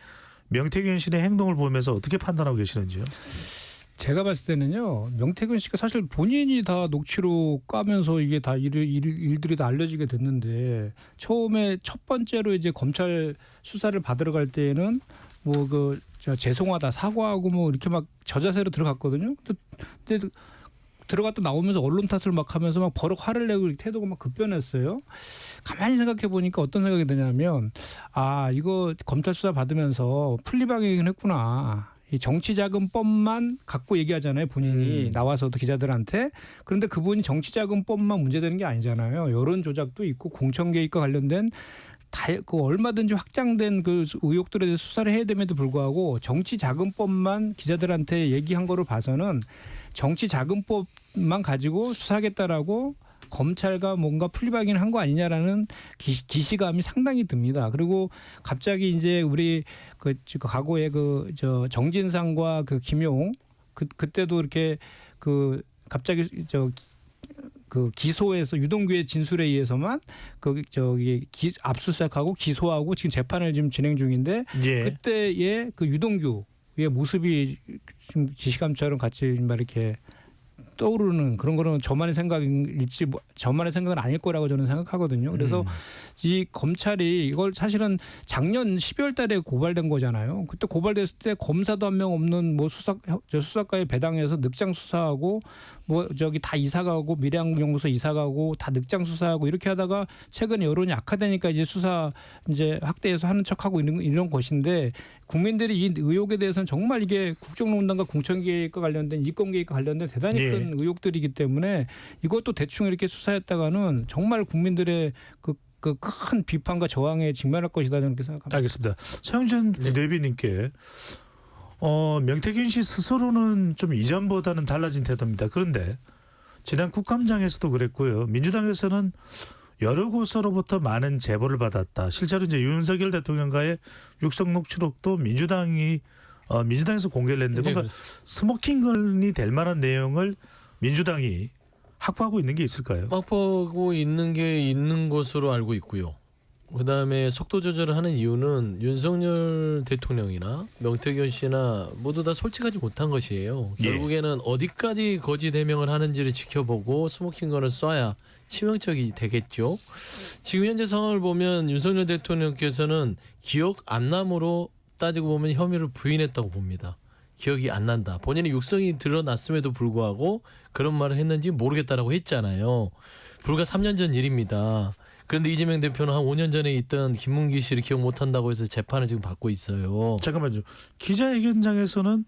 명태균 씨의 행동을 보면서 어떻게 판단하고 계시는지요? 제가 봤을 때는요. 명태균 씨가 사실 본인이 다 녹취록 까면서 이게 다 일들이 다 알려지게 됐는데 처음에 첫 번째로 이제 검찰 수사를 받으러 갈 때에는 뭐 그 죄송하다 사과하고 뭐 이렇게 막 저자세로 들어갔거든요. 근데 들어갔다 나오면서 언론 탓을 막 하면서 막 버럭 화를 내고 태도가 막 급변했어요. 가만히 생각해 보니까 어떤 생각이 드냐면 이거 검찰 수사 받으면서 풀리방해긴 했구나. 이 정치자금법만 갖고 얘기하잖아요. 본인이 나와서도 기자들한테. 그런데 그분이 정치자금법만 문제되는 게 아니잖아요. 여론 조작도 있고 공천 개입과 관련된 그 얼마든지 확장된 그 의혹들에 대해서 수사를 해야 됨에도 불구하고 정치자금법만 기자들한테 얘기한 거를 봐서는 정치자금법만 가지고 수사하겠다라고 검찰과 뭔가 풀리방해를 한 거 아니냐라는 기시감이 상당히 듭니다. 그리고 갑자기 이제 우리 그 과거에 정진상과 그 김용 그때도 이렇게 그 갑자기 그 기소에서 유동규의 진술에 의해서만 압수수색하고 기소하고 지금 재판을 지금 진행 중인데 예. 그때의 그 유동규의 모습이 지금 기시감처럼 같이 이렇게 떠오르는 그런 거는 저만의 생각일지 저만의 생각은 아닐 거라고 저는 생각하거든요. 그래서 이 검찰이 이걸 사실은 작년 12월 달에 고발된 거잖아요. 그때 고발됐을 때 검사도 한 명 없는 뭐 수사과에 배당해서 늑장 수사하고 뭐 저기 다 이사 가고 미래연구소 이사 가고 다 늑장 수사하고 이렇게 하다가 최근에 여론이 악화되니까 이제 수사 이제 확대해서 하는 척하고 이런 것인데 국민들이 이 의혹에 대해서는 정말 이게 국정농단과 공천개혁과 관련된 이권개혁과 관련된 대단히 예. 큰 의혹들이기 때문에 이것도 대충 이렇게 수사했다가는 정말 국민들의 그 큰 비판과 저항에 직면할 것이다 저는 그렇게 생각합니다. 알겠습니다. 서영전 부대변인께 명태균 씨 스스로는 좀 이전보다는 달라진 태도입니다. 그런데 지난 국감장에서도 그랬고요. 민주당에서는 여러 곳으로부터 많은 제보를 받았다. 실제로 이제 윤석열 대통령과의 육성 녹취록도 민주당에서 공개를 했는데 뭔가 스모킹건이 될 만한 내용을 민주당이 확보하고 있는 게 있을까요? 확보하고 있는 게 있는 것으로 알고 있고요. 그다음에 속도 조절을 하는 이유는 윤석열 대통령이나 명태균 씨나 모두 다 솔직하지 못한 것이에요. 예. 결국에는 어디까지 거짓 해명을 하는지를 지켜보고 스모킹건을 쏴야 치명적이 되겠죠. 지금 현재 상황을 보면 윤석열 대통령께서는 기억 안 남으로 따지고 보면 혐의를 부인했다고 봅니다. 기억이 안 난다. 본인의 육성이 드러났음에도 불구하고 그런 말을 했는지 모르겠다라고 했잖아요. 불과 3년 전 일입니다. 그런데 이재명 대표는 한 5년 전에 있던 김문기 씨를 기억 못한다고 해서 재판을 지금 받고 있어요. 잠깐만요. 기자회견장에서는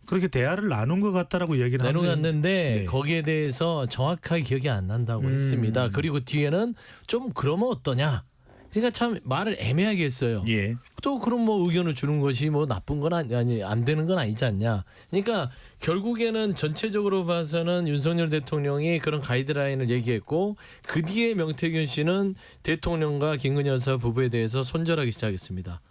그렇게 대화를 나눈 것 같다라고 얘기를 나누었는데 네. 거기에 대해서 정확하게 기억이 안 난다고 했습니다. 그리고 뒤에는 좀 그러면 어떠냐. 그러니까 참 말을 애매하게 했어요. 예. 또 그럼 뭐 의견을 주는 것이 뭐 나쁜 건 아니 안 되는 건 아니지 않냐. 그러니까 결국에는 전체적으로 봐서는 윤석열 대통령이 그런 가이드라인을 얘기했고 그 뒤에 명태균 씨는 대통령과 김건희 여사 부부에 대해서 손절하기 시작했습니다.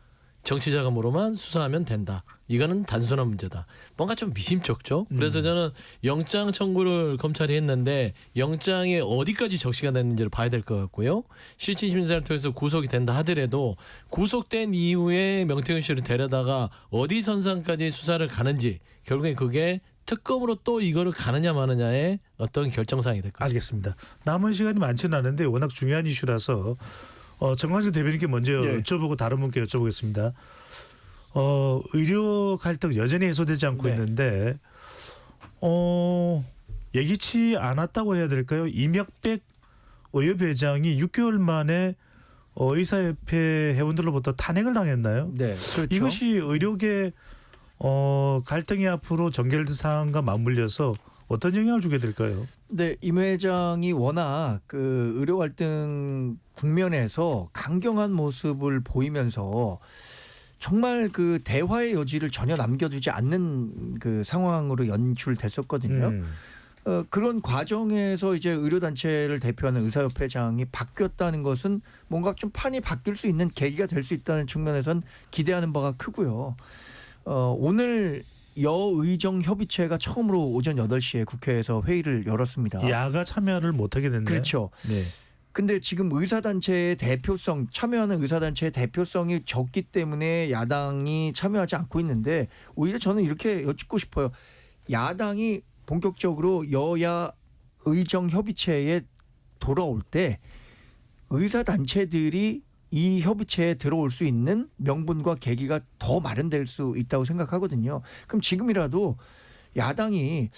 정치 자금으로만 수사하면 된다. 이거는 단순한 문제다. 뭔가 좀 미심쩍죠. 그래서 저는 영장 청구를 검찰이 했는데 영장에 어디까지 적시가 됐는지를 봐야 될 것 같고요. 실질 심사를 통해서 구속이 된다 하더라도 구속된 이후에 명태균 씨를 데려다가 어디 선상까지 수사를 가는지 결국엔 그게 특검으로 또 이거를 가느냐 마느냐의 어떤 결정사항이 될 것 같습니다. 알겠습니다. 남은 시간이 많지는 않은데 워낙 중요한 이슈라서 정광재 대변인께 먼저 네. 여쭤보고 다른 분께 여쭤보겠습니다. 의료 갈등 여전히 해소되지 않고 네. 있는데 예기치 않았다고 해야 될까요? 이명백 의협회장이 6개월 만에 의사협회 회원들로부터 탄핵을 당했나요? 네, 그렇죠. 이것이 의료계 갈등이 앞으로 전개될 사안과 맞물려서 어떤 영향을 주게 될까요? 네, 임 회장이 워낙 그 의료 갈등 국면에서 강경한 모습을 보이면서 정말 그 대화의 여지를 전혀 남겨두지 않는 그 상황으로 연출됐었거든요. 그런 과정에서 이제 의료단체를 대표하는 의사협회장이 바뀌었다는 것은 뭔가 좀 판이 바뀔 수 있는 계기가 될 수 있다는 측면에선 기대하는 바가 크고요. 오늘 여의정협의체가 처음으로 오전 8시에 국회에서 회의를 열었습니다. 야가 참여를 못하게 됐네요. 그렇죠. 네. 근데 지금 의사단체의 대표성, 참여하는 의사단체의 대표성이 적기 때문에 야당이 참여하지 않고 있는데 오히려 저는 이렇게 여쭙고 싶어요. 야당이 본격적으로 여야 의정협의체에 돌아올 때 의사단체들이 이 협의체에 들어올 수 있는 명분과 계기가 더 마련될 수 있다고 생각하거든요. 그럼 지금이라도 야당이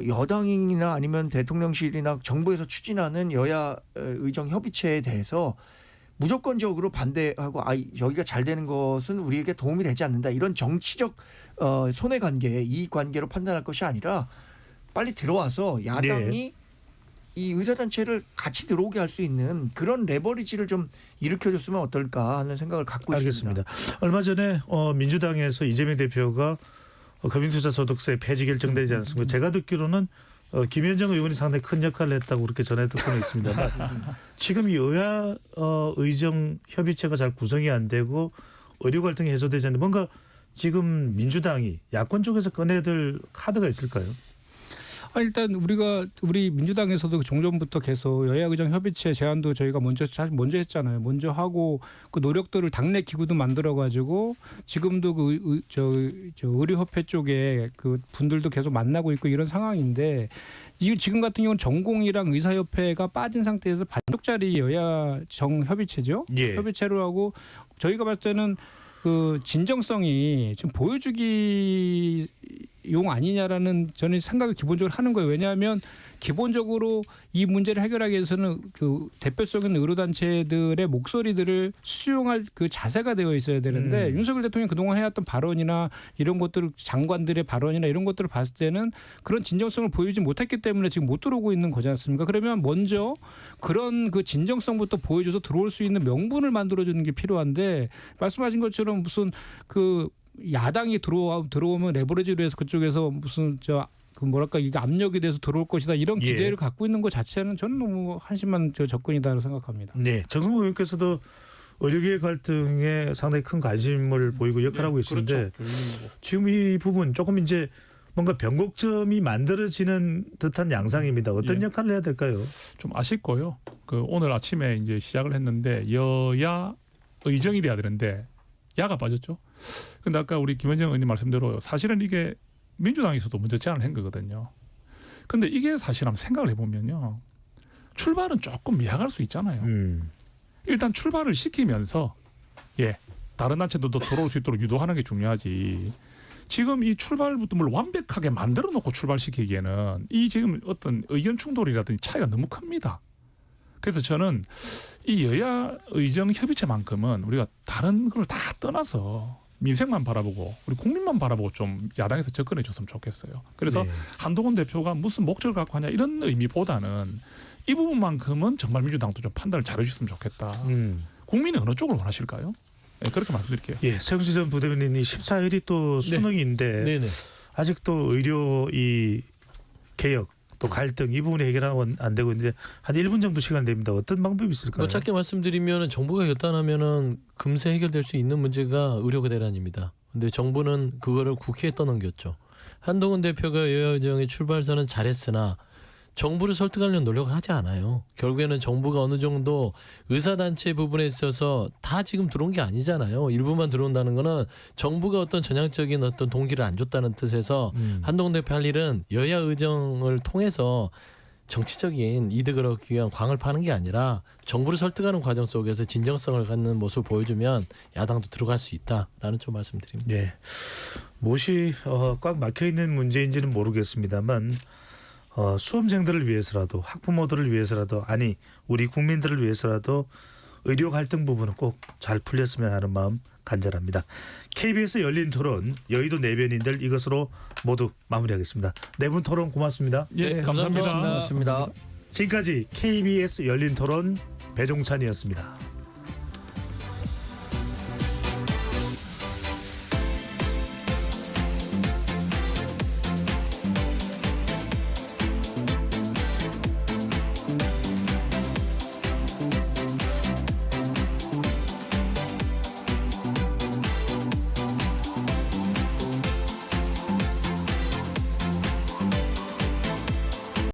여당이나 아니면 대통령실이나 정부에서 추진하는 여야 의정 협의체에 대해서 무조건적으로 반대하고 여기가 잘 되는 것은 우리에게 도움이 되지 않는다. 이런 정치적 손해관계, 이익관계로 판단할 것이 아니라 빨리 들어와서 야당이 네. 이 의사단체를 같이 들어오게 할 수 있는 그런 레버리지를 좀 일으켜줬으면 어떨까 하는 생각을 갖고 있습니다. 알겠습니다. 얼마 전에 민주당에서 이재명 대표가 금융투자소득세 폐지 결정되지 않았습니까? 제가 듣기로는 김현정 의원이 상당히 큰 역할을 했다고 그렇게 전해 듣고는 있습니다만 지금 이 여야 의정 협의체가 잘 구성이 안 되고 의료 갈등이 해소되지 않는데 뭔가 지금 민주당이 야권 쪽에서 꺼내들 카드가 있을까요? 일단 우리 민주당에서도 종전부터 계속 여야의정협의체 제안도 저희가 먼저 했잖아요. 먼저 하고 그 노력들을 당내 기구도 만들어가지고 지금도 그 의료협회 쪽에 그 분들도 계속 만나고 있고 이런 상황인데 이 지금 같은 경우는 전공이랑 의사협회가 빠진 상태에서 반쪽짜리 여야 정협의체죠. 예. 협의체로 하고 저희가 봤을 때는 그 진정성이 좀 보여주기 용 아니냐라는 저는 생각을 기본적으로 하는 거예요. 왜냐하면 기본적으로 이 문제를 해결하기 위해서는 그 대표성 있는 의료단체들의 목소리들을 수용할 그 자세가 되어 있어야 되는데 윤석열 대통령이 그동안 해왔던 발언이나 이런 것들을 장관들의 발언이나 이런 것들을 봤을 때는 그런 진정성을 보여주지 못했기 때문에 지금 못 들어오고 있는 거지 않습니까? 그러면 먼저 그런 그 진정성부터 보여줘서 들어올 수 있는 명분을 만들어주는 게 필요한데 말씀하신 것처럼 무슨 그 야당이 들어오면 레버리지로 해서 그쪽에서 무슨 그 뭐랄까 이게 압력이 돼서 들어올 것이다 이런 기대를 예. 갖고 있는 것 자체는 저는 너무 한심한 접근이다고 생각합니다. 네, 정성호 의원께서도 의료계의 갈등에 상당히 큰 관심을 보이고 역할하고 계시는데 지금 이 부분 조금 이제 뭔가 변곡점이 만들어지는 듯한 양상입니다. 어떤 예. 역할을 해야 될까요? 좀 아쉽고요. 그 오늘 아침에 이제 시작을 했는데 여야 의정이 돼야 되는데 야가 빠졌죠. 근데 아까 우리 김현정 의원님 말씀대로 사실은 이게 민주당에서도 먼저 제안을 한 거거든요. 근데 이게 사실 한번 생각을 해보면요. 출발은 조금 미약할 수 있잖아요. 일단 출발을 시키면서 다른 단체들도 들어올 수 있도록 유도하는 게 중요하지. 지금 이 출발부터 뭘 완벽하게 만들어 놓고 출발시키기에는 이 지금 어떤 의견 충돌이라든지 차이가 너무 큽니다. 그래서 저는 이 여야 의정 협의체만큼은 우리가 다른 걸 다 떠나서 민생만 바라보고 우리 국민만 바라보고 좀 야당에서 접근해 줬으면 좋겠어요. 그래서 네. 한동훈 대표가 무슨 목적을 갖고 하냐 이런 의미보다는 이 부분만큼은 정말 민주당도 좀 판단을 잘 해줬으면 좋겠다. 국민이 어느 쪽을 원하실까요? 네, 그렇게 말씀드릴게요. 예, 최영수 전 부대변인이 14일이 또 수능인데 네네. 아직도 의료 이 개혁 또 갈등 이 부분이 해결은 안 되고 있는데 한 1분 정도 시간 됩니다. 어떤 방법이 있을까요? 뭐 짧게 말씀드리면 정부가 결단하면은 금세 해결될 수 있는 문제가 의료가 대란입니다. 근데 정부는 그거를 국회에 떠넘겼죠. 한동훈 대표가 여야의정의 출발선은 잘했으나 정부를 설득하려는 노력을 하지 않아요. 결국에는 정부가 어느 정도 의사단체 부분에 있어서 다 지금 들어온 게 아니잖아요. 일부만 들어온다는 거는 정부가 어떤 전향적인 어떤 동기를 안 줬다는 뜻에서 한동훈 대표 할 일은 여야 의정을 통해서 정치적인 이득을 얻기 위한 광을 파는 게 아니라 정부를 설득하는 과정 속에서 진정성을 갖는 모습을 보여주면 야당도 들어갈 수 있다라는 좀 말씀드립니다. 예, 무엇이 꽉 막혀 있는 문제인지는 모르겠습니다만 수험생들을 위해서라도 학부모들을 위해서라도 아니 우리 국민들을 위해서라도 의료 갈등 부분은 꼭 잘 풀렸으면 하는 마음 간절합니다. KBS 열린 토론 여의도 내변인들 이것으로 모두 마무리하겠습니다. 네 분 토론 고맙습니다. 예, 네, 감사합니다. 고맙습니다. 지금까지 KBS 열린 토론 배종찬이었습니다.